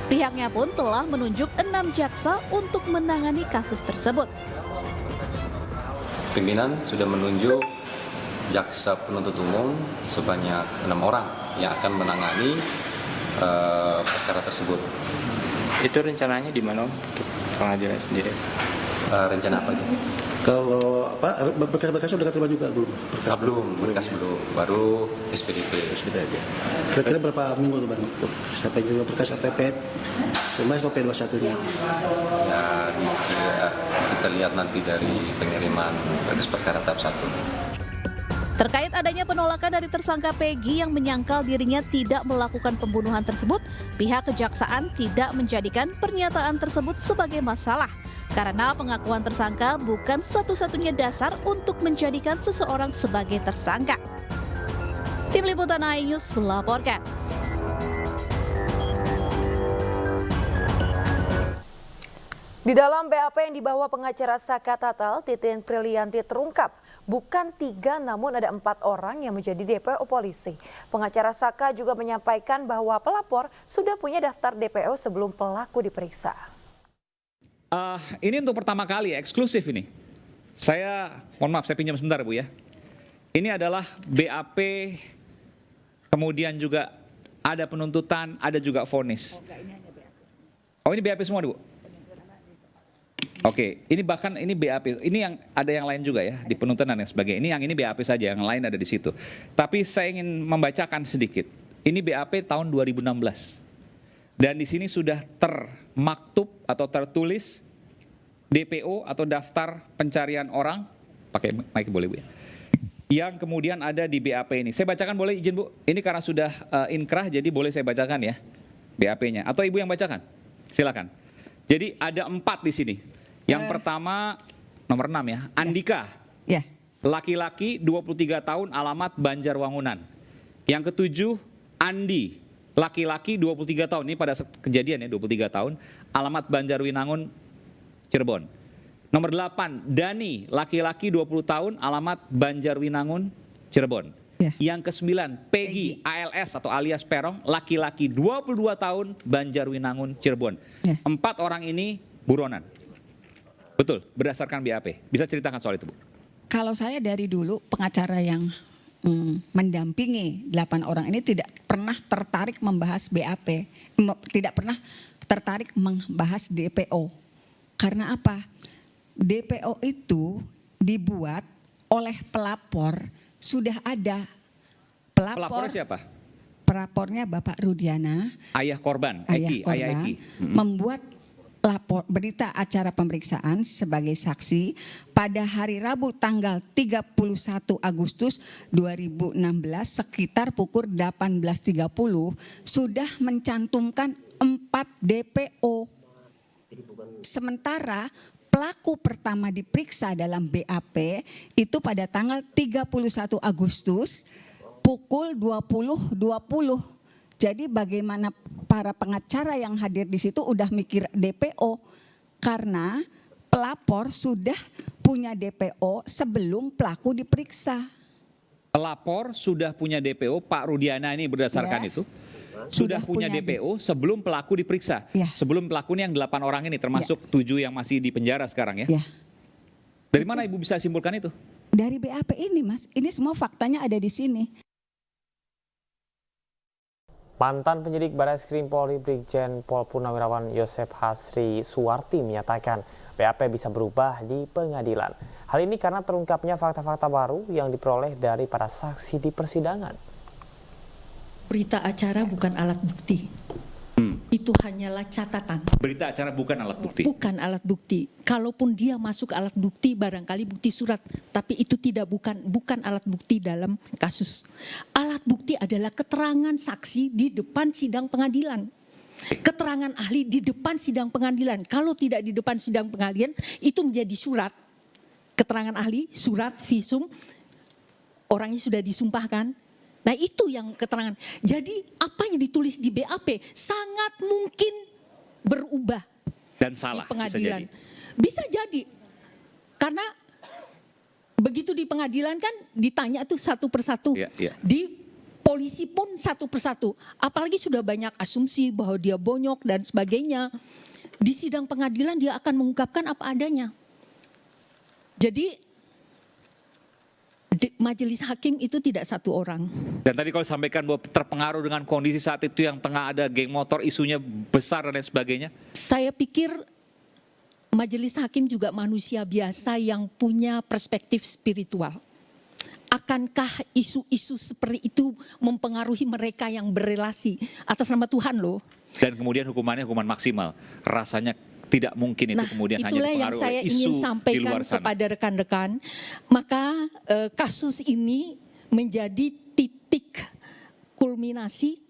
Pihaknya pun telah menunjuk 6 jaksa untuk menangani kasus tersebut. Pimpinan sudah menunjuk jaksa penuntut umum sebanyak 6 orang yang akan menangani perkara tersebut. Itu rencananya di mana pengadilan sendiri? Rencana apa aja? Kalau berkas-berkas sudah terima juga belum? Berkas belum, baru SPDP. SPDP aja. Kira-kira berapa minggu tuh Bang sampai juga berkas ATP sama SOP 21-nya? Ya, kita lihat nanti dari pengiriman berkas perkara tahap 1. Terkait adanya penolakan dari tersangka Peggy yang menyangkal dirinya tidak melakukan pembunuhan tersebut, pihak kejaksaan tidak menjadikan pernyataan tersebut sebagai masalah karena pengakuan tersangka bukan satu-satunya dasar untuk menjadikan seseorang sebagai tersangka. Tim Liputan iNews melaporkan. Di dalam BAP yang dibawa pengacara Saka Tatal, Titin Prilianti terungkap bukan 3 namun ada 4 orang yang menjadi DPO polisi. Pengacara Saka juga menyampaikan bahwa pelapor sudah punya daftar DPO sebelum pelaku diperiksa. Ini untuk pertama kali eksklusif ini. Mohon maaf saya pinjam sebentar Bu ya. Ini adalah BAP, kemudian juga ada penuntutan, ada juga vonis. Oh ini BAP semua Bu? Oke, ini bahkan ini BAP, ini yang ada yang lain juga ya di penuntutan dan sebagainya. Ini BAP saja, yang lain ada di situ. Tapi saya ingin membacakan sedikit. Ini BAP tahun 2016. Dan di sini sudah termaktub atau tertulis DPO atau daftar pencarian orang, pakai mic boleh Bu ya. Yang kemudian ada di BAP ini. Saya bacakan boleh izin Bu? Ini karena sudah inkrah jadi boleh saya bacakan ya BAP-nya. Atau Ibu yang bacakan? Silakan. Jadi ada 4 di sini. Yang pertama nomor 6 ya, Andika. Ya. Laki-laki 23 tahun alamat Banjarwangunan. Yang ke-7 Andi, laki-laki 23 tahun. Ini pada kejadian ya 23 tahun, alamat Banjarwinangun Cirebon. Nomor 8 Dani, laki-laki 20 tahun, alamat Banjarwinangun Cirebon. Ya. Yang ke-9 Peggy ALS atau alias Perong, laki-laki 22 tahun, Banjarwinangun Cirebon. Ya. 4 orang ini buronan. Betul, berdasarkan BAP. Bisa ceritakan soal itu, Bu? Kalau saya dari dulu pengacara yang mendampingi 8 orang ini tidak pernah tertarik membahas BAP, tidak pernah tertarik membahas DPO. Karena apa? DPO itu dibuat oleh pelapor, sudah ada Pelapornya siapa? Pelapornya Bapak Rudiana, ayah korban, ayah Eki. Membuat berita acara pemeriksaan sebagai saksi pada hari Rabu tanggal 31 Agustus 2016 sekitar pukul 18.30 sudah mencantumkan 4 DPO. Sementara pelaku pertama diperiksa dalam BAP itu pada tanggal 31 Agustus pukul 20.20. Jadi bagaimana para pengacara yang hadir di situ udah mikir DPO karena pelapor sudah punya DPO sebelum pelaku diperiksa. Pelapor sudah punya DPO, Pak Rudiana ini berdasarkan itu sudah punya DPO sebelum pelaku diperiksa. Ya. Sebelum pelaku ini yang 8 orang ini termasuk 7 yang masih di penjara sekarang ya. Ya. Dari mana Ibu bisa simpulkan itu? Dari BAP ini Mas, ini semua faktanya ada di sini. Mantan penyidik Barreskrim Polri Brigjen Pol Purnawirawan Yosep Hasri Suwarti menyatakan BAP bisa berubah di pengadilan. Hal ini karena terungkapnya fakta-fakta baru yang diperoleh dari para saksi di persidangan. Berita acara bukan alat bukti. Itu hanyalah catatan. Berita acara bukan alat bukti. Bukan alat bukti. Kalaupun dia masuk alat bukti, barangkali bukti surat, tapi itu bukan alat bukti dalam kasus. Alat bukti adalah keterangan saksi di depan sidang pengadilan. Keterangan ahli di depan sidang pengadilan. Kalau tidak di depan sidang pengadilan, itu menjadi surat. Keterangan ahli, surat, visum, orangnya sudah disumpahkan. Nah itu yang keterangan. Jadi apa yang ditulis di BAP sangat mungkin berubah Dan salah, di pengadilan. Bisa jadi. Karena begitu di pengadilan kan ditanya tuh satu persatu. Di polisi pun satu persatu. Apalagi sudah banyak asumsi bahwa dia bonyok dan sebagainya. Di sidang pengadilan dia akan mengungkapkan apa adanya. Jadi majelis hakim itu tidak satu orang. Dan tadi kalau sampaikan bahwa terpengaruh dengan kondisi saat itu yang tengah ada geng motor, isunya besar dan lain sebagainya. Saya pikir majelis hakim juga manusia biasa yang punya perspektif spiritual. Akankah isu-isu seperti itu mempengaruhi mereka yang berelasi atas nama Tuhan loh? Dan kemudian hukumannya hukuman maksimal. Rasanya tidak mungkin itu kemudian hanya itulah yang dipengaruhi saya oleh isu ingin di sampaikan luar sana. kepada rekan-rekan. Maka kasus ini menjadi titik kulminasi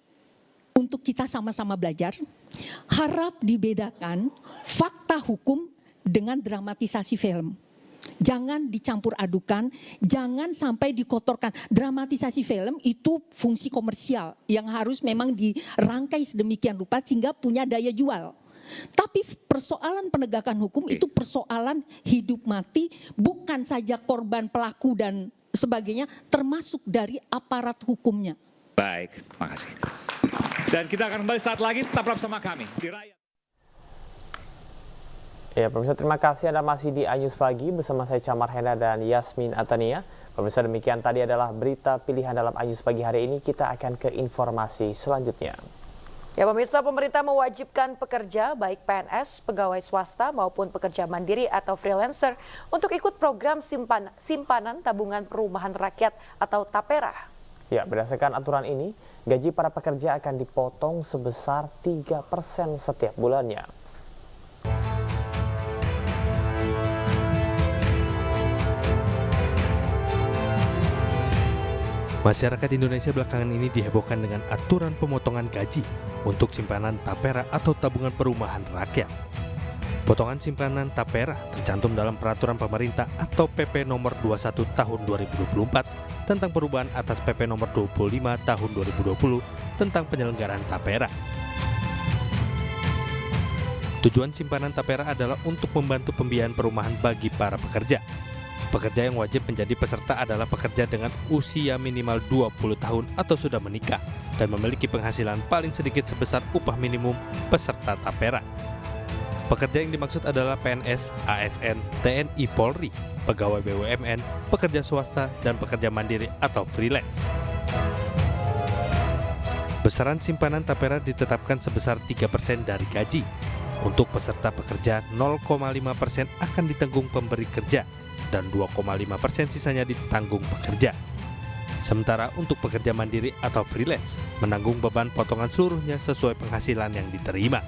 untuk kita sama-sama belajar. Harap dibedakan fakta hukum dengan dramatisasi film. Jangan dicampur adukan, jangan sampai dikotorkan. Dramatisasi film itu fungsi komersial yang harus memang dirangkai sedemikian rupa sehingga punya daya jual. Tapi persoalan penegakan hukum itu persoalan hidup mati, bukan saja korban, pelaku dan sebagainya, termasuk dari aparat hukumnya. Baik, makasih. Dan kita akan kembali saat lagi, tetaplah bersama kami di Rakyat. Ya, pemirsa, terima kasih Anda masih di Anyus Pagi bersama saya Camar Hena dan Yasmin Atania. Pemirsa, demikian tadi adalah berita pilihan dalam Anyus Pagi hari ini. Kita akan ke informasi selanjutnya. Ya pemirsa, pemerintah mewajibkan pekerja baik PNS, pegawai swasta maupun pekerja mandiri atau freelancer untuk ikut program simpanan tabungan perumahan rakyat atau TAPERA. Ya, berdasarkan aturan ini, gaji para pekerja akan dipotong sebesar 3% setiap bulannya. Masyarakat Indonesia belakangan ini dihebohkan dengan aturan pemotongan gaji untuk simpanan TAPERA atau tabungan perumahan rakyat. Potongan simpanan TAPERA tercantum dalam peraturan pemerintah atau PP nomor 21 tahun 2024 tentang perubahan atas PP nomor 25 tahun 2020 tentang penyelenggaraan TAPERA. Tujuan simpanan TAPERA adalah untuk membantu pembiayaan perumahan bagi para pekerja. Pekerja yang wajib menjadi peserta adalah pekerja dengan usia minimal 20 tahun atau sudah menikah dan memiliki penghasilan paling sedikit sebesar upah minimum peserta TAPERA. Pekerja yang dimaksud adalah PNS, ASN, TNI Polri, pegawai BUMN, pekerja swasta, dan pekerja mandiri atau freelance. Besaran simpanan TAPERA ditetapkan sebesar 3% dari gaji. Untuk peserta pekerja, 0,5% akan ditanggung pemberi kerja dan 2,5% sisanya ditanggung pekerja. Sementara untuk pekerja mandiri atau freelance, menanggung beban potongan seluruhnya sesuai penghasilan yang diterima.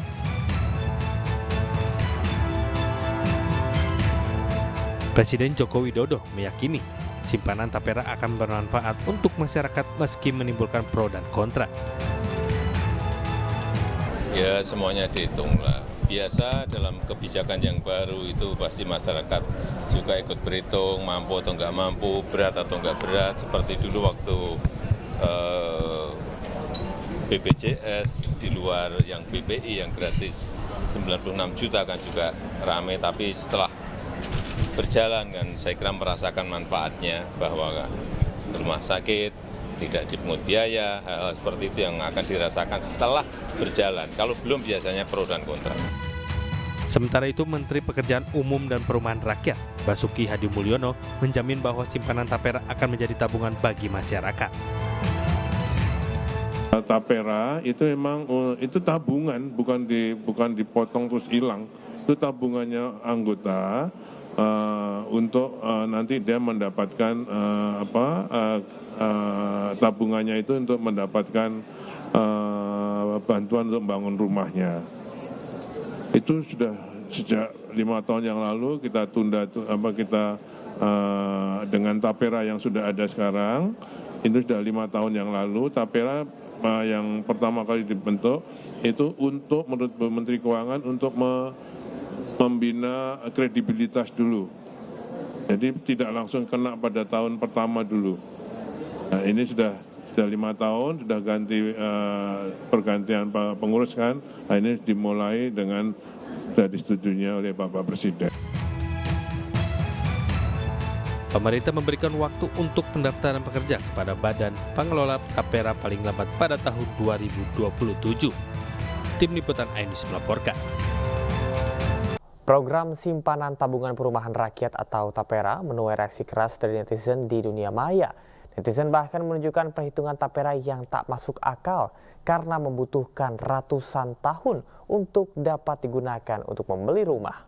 Presiden Joko Widodo meyakini simpanan TAPERA akan bermanfaat untuk masyarakat meski menimbulkan pro dan kontra. Ya, semuanya dihitung lah. Biasa dalam kebijakan yang baru itu pasti masyarakat juga ikut berhitung mampu atau nggak mampu, berat atau nggak berat. Seperti dulu waktu BPJS di luar yang BPI yang gratis 96 juta kan juga ramai, tapi setelah berjalan kan saya kira merasakan manfaatnya bahwa rumah sakit tidak dipungut biaya, hal-hal seperti itu yang akan dirasakan setelah berjalan. Kalau belum biasanya pro dan kontra. Sementara itu, Menteri Pekerjaan Umum dan Perumahan Rakyat, Basuki Hadimulyono, menjamin bahwa simpanan TAPERA akan menjadi tabungan bagi masyarakat. TAPERA itu memang itu tabungan, bukan dipotong terus hilang. Itu tabungannya anggota untuk nanti dia mendapatkan tabungannya itu untuk mendapatkan bantuan untuk membangun rumahnya. Itu sudah sejak 5 tahun yang lalu kita tunda dengan TAPERA yang sudah ada sekarang. Itu sudah 5 tahun yang lalu. TAPERA yang pertama kali dibentuk itu untuk menurut Menteri Keuangan untuk membina kredibilitas dulu. Jadi tidak langsung kena pada tahun pertama dulu. Nah, ini sudah sudah 5 tahun, sudah ganti pergantian pengurus kan. Nah, ini dimulai dengan sudah disetujuinya oleh Bapak Presiden. Pemerintah memberikan waktu untuk pendaftaran pekerja kepada Badan Pengelola Tapera paling lambat pada tahun 2027. Tim Liputan iNews melaporkan. Program simpanan tabungan perumahan rakyat atau Tapera menuai reaksi keras dari netizen di dunia maya. Netizen bahkan menunjukkan perhitungan Tapera yang tak masuk akal karena membutuhkan ratusan tahun untuk dapat digunakan untuk membeli rumah.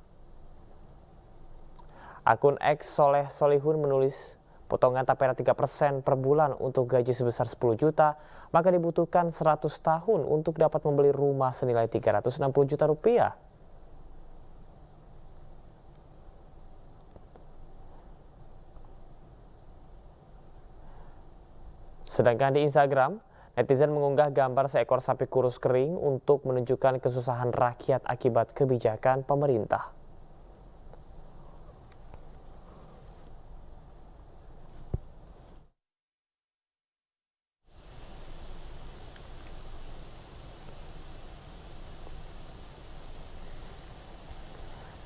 Akun X Soleh Solihun menulis, potongan Tapera 3% per bulan untuk gaji sebesar 10 juta, maka dibutuhkan 100 tahun untuk dapat membeli rumah senilai 360 juta rupiah. Sedangkan di Instagram, netizen mengunggah gambar seekor sapi kurus kering untuk menunjukkan kesusahan rakyat akibat kebijakan pemerintah.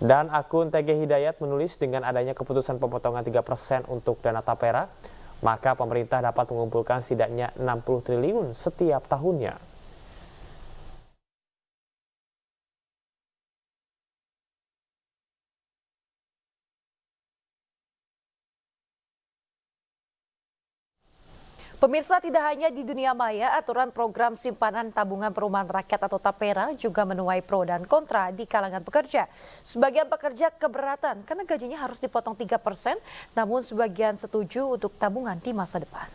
Dan akun TG Hidayat menulis, dengan adanya keputusan pemotongan 3% untuk dana Tapera, maka pemerintah dapat mengumpulkan setidaknya 60 triliun setiap tahunnya. Pemirsa, tidak hanya di dunia maya, aturan program simpanan tabungan perumahan rakyat atau Tapera juga menuai pro dan kontra di kalangan pekerja. Sebagian pekerja keberatan karena gajinya harus dipotong 3%, namun sebagian setuju untuk tabungan di masa depan.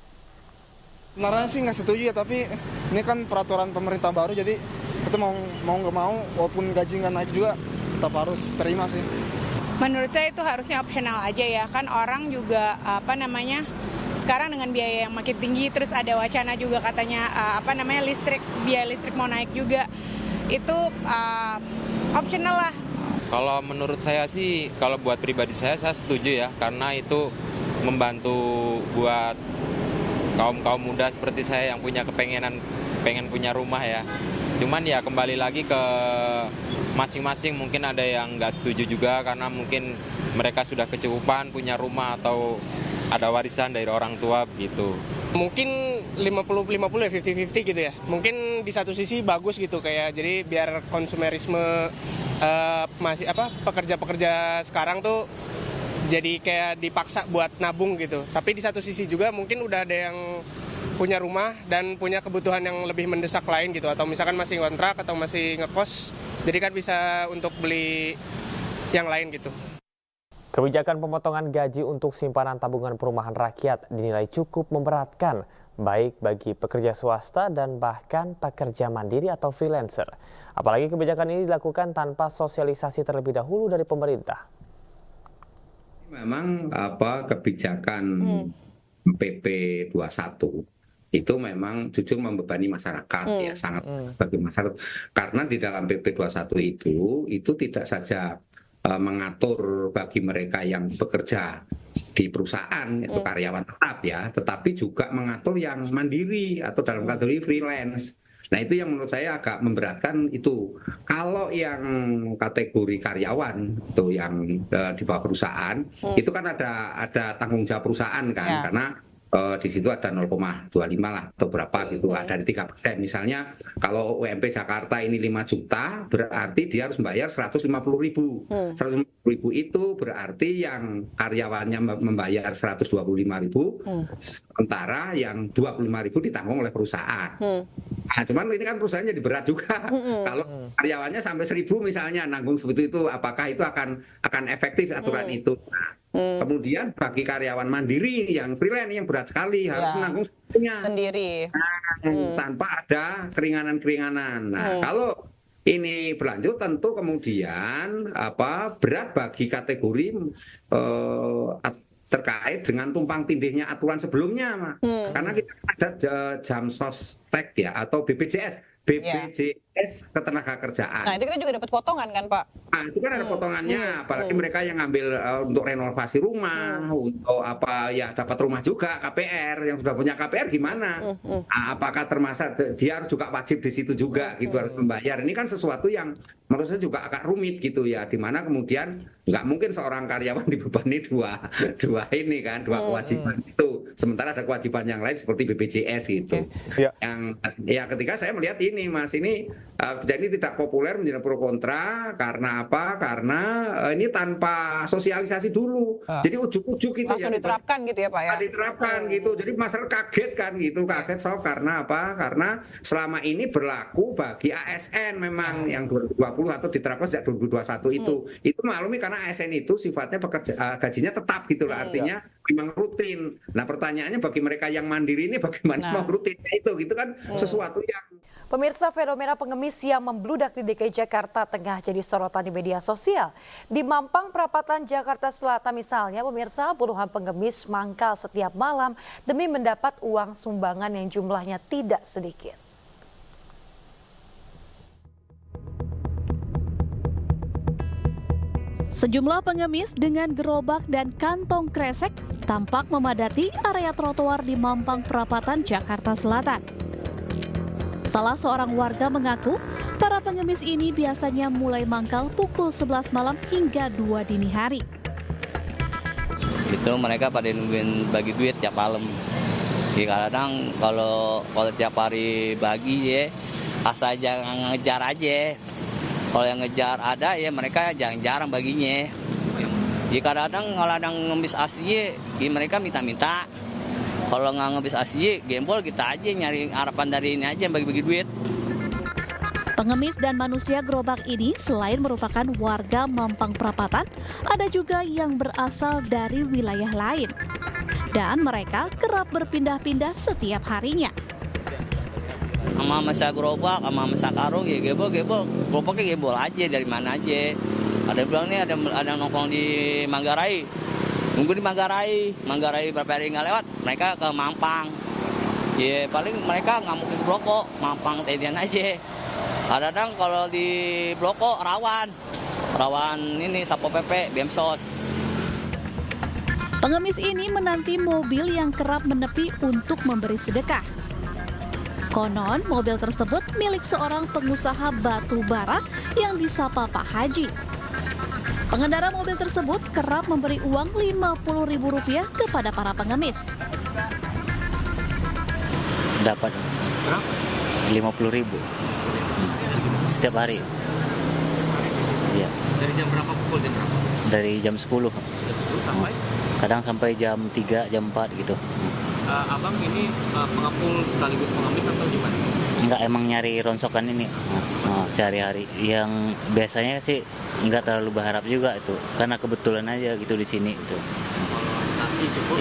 Sebenarnya sih nggak setuju ya, tapi ini kan peraturan pemerintah baru, jadi kita mau nggak mau, walaupun gaji nggak naik juga, tetap harus terima sih. Menurut saya itu harusnya opsional aja ya, kan orang juga sekarang dengan biaya yang makin tinggi, terus ada wacana juga katanya biaya listrik mau naik juga, itu opsional lah. Kalau menurut saya sih, kalau buat pribadi saya setuju ya, karena itu membantu buat kaum muda seperti saya yang punya pengen punya rumah ya. Cuman ya kembali lagi ke masing-masing, mungkin ada yang nggak setuju juga karena mungkin mereka sudah kecukupan punya rumah atau ada warisan dari orang tua begitu. Mungkin 50-50 ya, 50-50 gitu ya. Mungkin di satu sisi bagus gitu, kayak jadi biar konsumerisme pekerja-pekerja sekarang tuh jadi kayak dipaksa buat nabung gitu. Tapi di satu sisi juga mungkin udah ada yang punya rumah dan punya kebutuhan yang lebih mendesak lain gitu, atau misalkan masih kontrak atau masih ngekos, jadi kan bisa untuk beli yang lain gitu. Kebijakan pemotongan gaji untuk simpanan tabungan perumahan rakyat dinilai cukup memberatkan, baik bagi pekerja swasta dan bahkan pekerja mandiri atau freelancer. Apalagi kebijakan ini dilakukan tanpa sosialisasi terlebih dahulu dari pemerintah. Memang kebijakan PP 21 itu memang jujur membebani masyarakat ya, sangat bagi masyarakat. Karena di dalam PP 21 itu tidak saja mengatur bagi mereka yang bekerja di perusahaan, itu karyawan tetap ya, tetapi juga mengatur yang mandiri atau dalam kategori freelance. Nah itu yang menurut saya agak memberatkan itu. Kalau yang kategori karyawan itu yang di bawah perusahaan, itu kan ada tanggung jawab perusahaan kan, karena di situ ada 0,25 lah atau berapa gitu, dari 3%. Misalnya kalau UMP Jakarta ini 5 juta, berarti dia harus membayar 150.000. 150.000 itu berarti yang karyawannya membayar 125.000, sementara yang 25.000 ditanggung oleh perusahaan. Nah, cuman ini kan perusahaan jadi berat juga. Kalau karyawannya sampai 1.000 misalnya nanggung seperti itu, apakah itu akan efektif aturan itu? Kemudian bagi karyawan mandiri yang freelance yang berat sekali harus menanggung sendiri tanpa ada keringanan-keringanan. Nah, kalau ini berlanjut tentu kemudian berat bagi kategori terkait dengan tumpang tindihnya aturan sebelumnya, karena kita ada jam sostek ya atau BPJS. BPJS Ketenagakerjaan. Nah, itu kita juga dapat potongan kan, Pak? Nah, itu kan ada potongannya, apalagi mereka yang ngambil untuk renovasi rumah, untuk apa ya dapat rumah juga KPR, yang sudah punya KPR gimana? Apakah termasuk dia harus juga wajib di situ juga gitu, harus membayar. Ini kan sesuatu yang menurut saya juga agak rumit gitu ya, dimana kemudian nggak mungkin seorang karyawan dibebani dua kewajiban itu, sementara ada kewajiban yang lain seperti BPJS gitu. Yang ya ketika saya melihat ini Mas, ini jadi tidak populer menjadi pro kontra karena apa? Karena ini tanpa sosialisasi dulu. Jadi ujuk-ujuk itu langsung diterapkan gitu ya, Pak ya. Diterapkan gitu. Jadi masyarakat kaget kan gitu, kaget karena apa? Karena selama ini berlaku bagi ASN memang yang 2020 atau diterapkan sejak 2021 itu. Itu maklumi karena ASN itu sifatnya gajinya tetap gitu lah, artinya memang rutin. Nah, pertanyaannya bagi mereka yang mandiri ini bagaimana mau rutinnya itu gitu kan sesuatu yang Pemirsa, fenomena pengemis yang membludak di DKI Jakarta tengah jadi sorotan di media sosial. Di Mampang Perapatan Jakarta Selatan misalnya, pemirsa, puluhan pengemis mangkal setiap malam demi mendapat uang sumbangan yang jumlahnya tidak sedikit. Sejumlah pengemis dengan gerobak dan kantong kresek tampak memadati area trotoar di Mampang Perapatan Jakarta Selatan. Salah seorang warga mengaku, para pengemis ini biasanya mulai mangkal pukul 11 malam hingga 2 dini hari. Itu mereka pada nungguin bagi duit tiap malam. Kadang kalau tiap hari bagi ya, asal jangan ngejar aja. Kalau yang ngejar ada ya mereka jarang-jarang baginya. Kadang kalau ada ngemis asli ya mereka minta-minta. Kalau nggak ngebis asli, gembol kita aja nyari harapan dari ini aja bagi-bagi duit. Pengemis dan manusia gerobak ini selain merupakan warga Mampang Perapatan, ada juga yang berasal dari wilayah lain. Dan mereka kerap berpindah-pindah setiap harinya. Sama masa gerobak, sama masa karung ya gembol. Gerobaknya gembol aja dari mana aja. Ada bilang nih ada nongkrong di Manggarai. Nunggu di Manggarai berapa hari nggak lewat, mereka ke Mampang. Ya paling mereka nggak mungkin ke Bloko, Mampang Tedian aja. Kadang kalau di Bloko rawan ini Sapo PP, Bemsos. Pengemis ini menanti mobil yang kerap menepi untuk memberi sedekah. Konon mobil tersebut milik seorang pengusaha batu bara yang disapa Pak Haji. Pengendara mobil tersebut kerap memberi uang Rp50.000 kepada para pengemis. Dapat berapa? 50.000 setiap hari. Iya. Dari jam berapa pukul jam berapa? Dari jam 10. Jam 10 sampai? Kadang sampai jam 3, jam 4 gitu. Abang ini pengepul sekaligus pengemis atau gimana? Enggak, emang nyari ronsokan ini sehari-hari. Yang biasanya sih enggak terlalu berharap juga itu, karena kebetulan aja gitu di sini itu. Kalau dikasih syukur?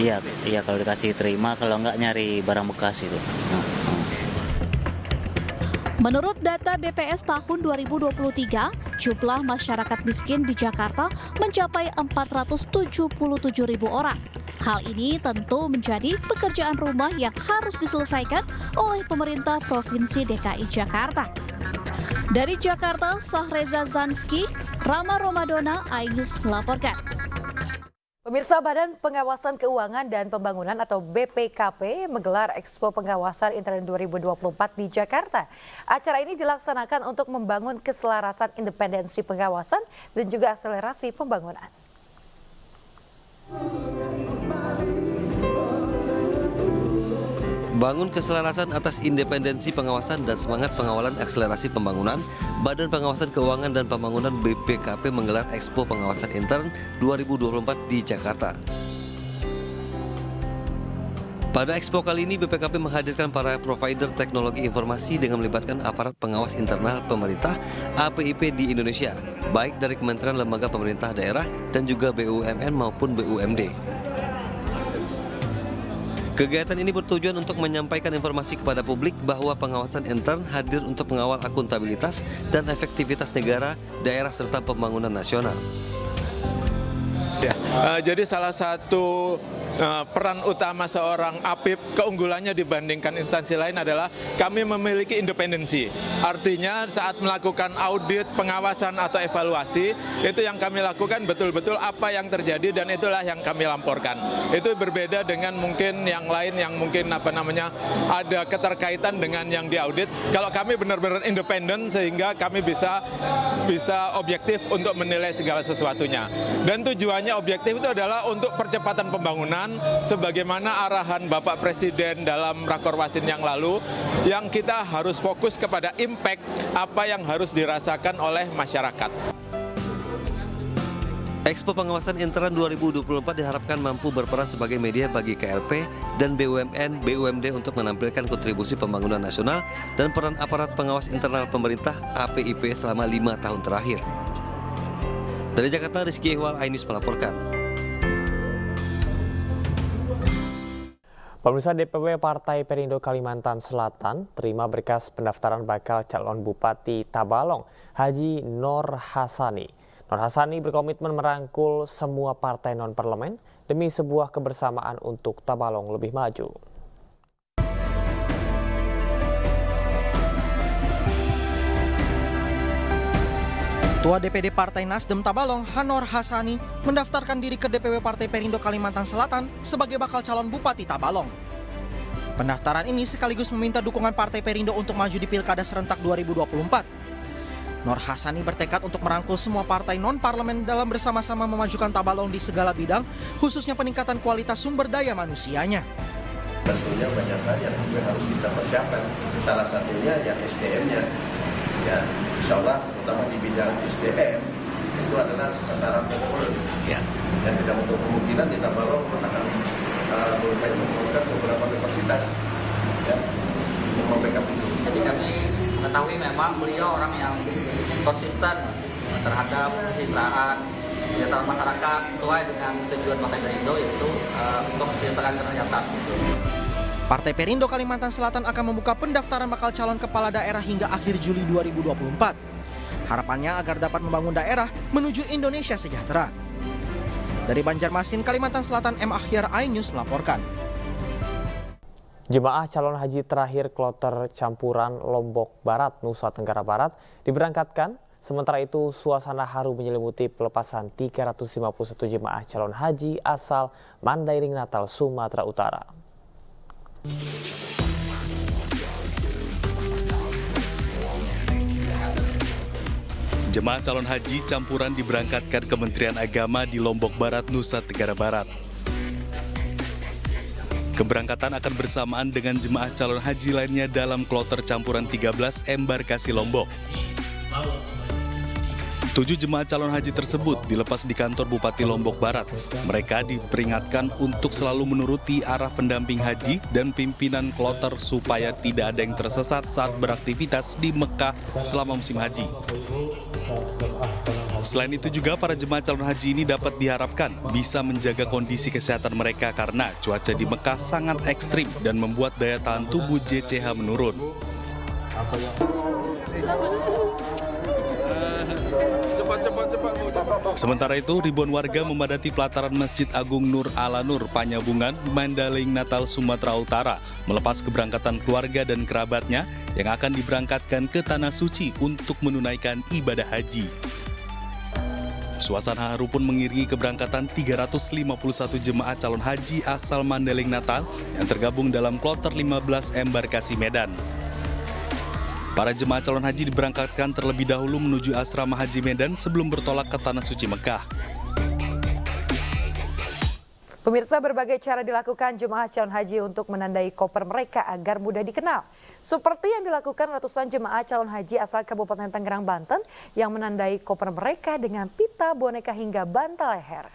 Iya kalau dikasih terima, kalau enggak nyari barang bekas itu. Menurut data BPS tahun 2023, jumlah masyarakat miskin di Jakarta mencapai 477.000 orang. Hal ini tentu menjadi pekerjaan rumah yang harus diselesaikan oleh pemerintah Provinsi DKI Jakarta. Dari Jakarta, Sahreza Zanski, Rama Romadona, iNews melaporkan. Pemirsa, Badan Pengawasan Keuangan dan Pembangunan atau BPKP menggelar Expo Pengawasan Intern 2024 di Jakarta. Acara ini dilaksanakan untuk membangun keselarasan independensi pengawasan dan juga akselerasi pembangunan. Bangun keselarasan atas independensi pengawasan dan semangat pengawalan akselerasi pembangunan, Badan Pengawasan Keuangan dan Pembangunan BPKP menggelar Expo Pengawasan Intern 2024 di Jakarta. Pada Expo kali ini, BPKP menghadirkan para provider teknologi informasi dengan melibatkan aparat pengawas internal pemerintah APIP di Indonesia, baik dari kementerian lembaga pemerintah daerah dan juga BUMN maupun BUMD. Kegiatan ini bertujuan untuk menyampaikan informasi kepada publik bahwa pengawasan intern hadir untuk mengawal akuntabilitas dan efektivitas negara, daerah serta pembangunan nasional. Jadi salah satu peran utama seorang APIP, keunggulannya dibandingkan instansi lain adalah kami memiliki independensi. Artinya saat melakukan audit, pengawasan atau evaluasi, itu yang kami lakukan betul-betul apa yang terjadi dan itulah yang kami laporkan. Itu berbeda dengan mungkin yang lain yang mungkin ada keterkaitan dengan yang diaudit. Kalau kami benar-benar independen sehingga kami bisa objektif untuk menilai segala sesuatunya. Dan tujuannya objektif itu adalah untuk percepatan pembangunan sebagaimana arahan Bapak Presiden dalam Rakorwasin yang lalu, yang kita harus fokus kepada impact apa yang harus dirasakan oleh masyarakat. Expo Pengawasan Intern 2024 diharapkan mampu berperan sebagai media bagi KLP dan BUMN, BUMD untuk menampilkan kontribusi pembangunan nasional dan peran aparat pengawas internal pemerintah APIP selama 5 tahun terakhir. Dari Jakarta, Rizky Ihwal, iNews melaporkan. Pemirsa, DPW Partai Perindo Kalimantan Selatan terima berkas pendaftaran bakal calon Bupati Tabalong, Haji Nur Hasani. Nur Hasani berkomitmen merangkul semua partai non-parlemen demi sebuah kebersamaan untuk Tabalong lebih maju. Ketua DPD Partai Nasdem Tabalong, Hanor Hasani, mendaftarkan diri ke DPW Partai Perindo Kalimantan Selatan sebagai bakal calon Bupati Tabalong. Pendaftaran ini sekaligus meminta dukungan Partai Perindo untuk maju di Pilkada serentak 2024. Nur Hasani bertekad untuk merangkul semua partai non-parlemen dalam bersama-sama memajukan Tabalong di segala bidang, khususnya peningkatan kualitas sumber daya manusianya. Tentunya banyak hal yang harus kita persiapkan, salah satunya yang SDM-nya. Ya, insya Allah terutama di bidang SDM itu adalah sasaran pokok. Ya. Dan tidak untuk kemungkinan di Tabalong akan berupaya membangun beberapa universitas ya, untuk membackup itu. Jadi kami mengetahui memang beliau orang yang konsisten terhadap kesejahteraan masyarakat sesuai dengan tujuan Partai Perindo, yaitu untuk kesejahteraan rakyat. Partai Perindo Kalimantan Selatan akan membuka pendaftaran bakal calon kepala daerah hingga akhir Juli 2024. Harapannya agar dapat membangun daerah menuju Indonesia sejahtera. Dari Banjarmasin, Kalimantan Selatan, M. Akhyar, iNews melaporkan. Jemaah calon haji terakhir kloter campuran Lombok Barat, Nusa Tenggara Barat diberangkatkan. Sementara itu, suasana haru menyelimuti pelepasan 351 jemaah calon haji asal Mandailing Natal, Sumatera Utara. Jemaah calon haji campuran diberangkatkan Kementerian Agama di Lombok Barat, Nusa Tenggara Barat. Keberangkatan akan bersamaan dengan jemaah calon haji lainnya dalam kloter campuran 13 embarkasi Lombok. 7 jemaah calon haji tersebut dilepas di kantor Bupati Lombok Barat. Mereka diperingatkan untuk selalu menuruti arah pendamping haji dan pimpinan kloter supaya tidak ada yang tersesat saat beraktivitas di Mekah selama musim haji. Selain itu juga para jemaah calon haji ini dapat diharapkan bisa menjaga kondisi kesehatan mereka karena cuaca di Mekah sangat ekstrim dan membuat daya tahan tubuh JCH menurun. Sementara itu, ribuan warga memadati pelataran Masjid Agung Nur Ala Nur, Panyabungan, Mandailing Natal, Sumatera Utara, melepas keberangkatan keluarga dan kerabatnya yang akan diberangkatkan ke Tanah Suci untuk menunaikan ibadah haji. Suasana haru pun mengiringi keberangkatan 351 jemaah calon haji asal Mandailing Natal yang tergabung dalam kloter 15 embarkasi Medan. Para jemaah calon haji diberangkatkan terlebih dahulu menuju asrama haji Medan sebelum bertolak ke Tanah Suci Mekah. Pemirsa, berbagai cara dilakukan jemaah calon haji untuk menandai koper mereka agar mudah dikenal. Seperti yang dilakukan ratusan jemaah calon haji asal Kabupaten Tangerang, Banten yang menandai koper mereka dengan pita, boneka hingga bantal leher.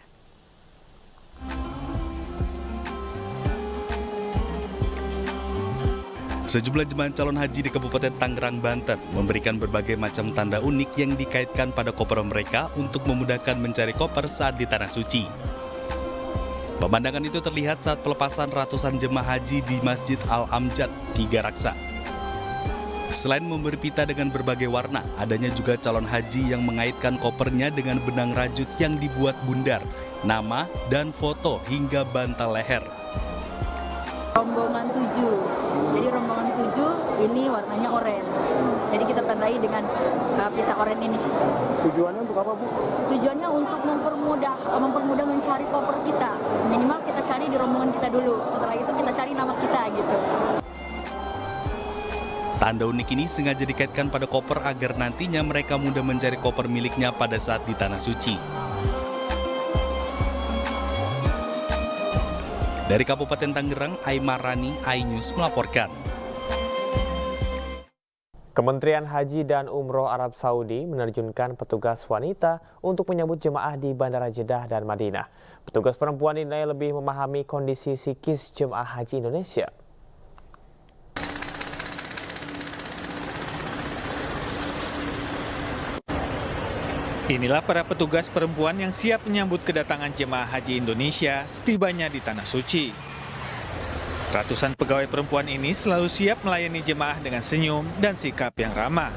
Sejumlah jemaah calon haji di Kabupaten Tangerang, Banten memberikan berbagai macam tanda unik yang dikaitkan pada koper mereka untuk memudahkan mencari koper saat di Tanah Suci. Pemandangan itu terlihat saat pelepasan ratusan jemaah haji di Masjid Al-Amjad, Tiga Raksa. Selain memberi pita dengan berbagai warna, adanya juga calon haji yang mengaitkan kopernya dengan benang rajut yang dibuat bundar nama, dan foto hingga bantal leher. Rombongan 7. Jadi rombongan 7 ini warnanya oranye. Jadi kita tandai dengan pita oranye ini. Tujuannya untuk apa, Bu? Tujuannya untuk mempermudah mencari koper kita. Minimal kita cari di rombongan kita dulu. Setelah itu kita cari nama kita gitu. Tanda unik ini sengaja dikaitkan pada koper agar nantinya mereka mudah mencari koper miliknya pada saat di Tanah Suci. Dari Kabupaten Tangerang, Aimarani, iNews melaporkan. Kementerian Haji dan Umroh Arab Saudi menerjunkan petugas wanita untuk menyambut jemaah di Bandara Jeddah dan Madinah. Petugas perempuan dinilai lebih memahami kondisi psikis jemaah haji Indonesia. Inilah para petugas perempuan yang siap menyambut kedatangan jemaah haji Indonesia setibanya di Tanah Suci. Ratusan pegawai perempuan ini selalu siap melayani jemaah dengan senyum dan sikap yang ramah.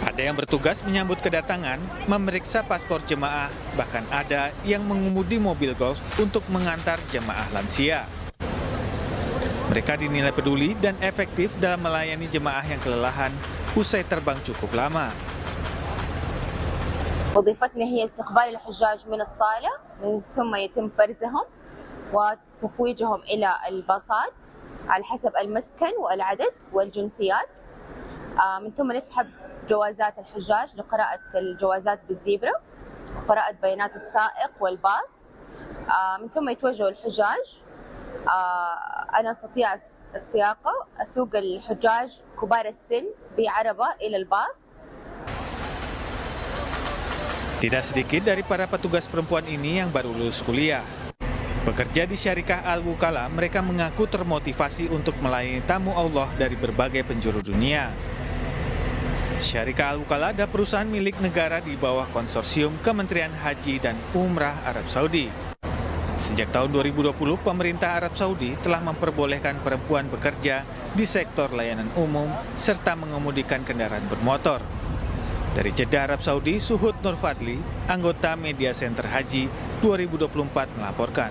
Ada yang bertugas menyambut kedatangan, memeriksa paspor jemaah, bahkan ada yang mengemudi mobil golf untuk mengantar jemaah lansia. Mereka dinilai peduli dan efektif dalam melayani jemaah yang kelelahan usai terbang cukup lama. وظيفتنا هي استقبال الحجاج من الصالة ثم يتم فرزهم وتفويجهم إلى الباصات على حسب المسكن والعدد والجنسيات من ثم نسحب جوازات الحجاج لقراءة الجوازات بالزيبرا وقراءة بيانات السائق والباص من ثم يتوجه الحجاج أنا أستطيع السياقة أسوق الحجاج كبار السن بعربة إلى الباص. Tidak sedikit dari para petugas perempuan ini yang baru lulus kuliah. Bekerja di Syarikah Al-Wukala, mereka mengaku termotivasi untuk melayani tamu Allah dari berbagai penjuru dunia. Syarikah Al-Wukala adalah perusahaan milik negara di bawah konsorsium Kementerian Haji dan Umrah Arab Saudi. Sejak tahun 2020, pemerintah Arab Saudi telah memperbolehkan perempuan bekerja di sektor layanan umum serta mengemudikan kendaraan bermotor. Dari Jeddah, Arab Saudi, Suhud Nur Fadli, anggota Media Center Haji 2024 melaporkan.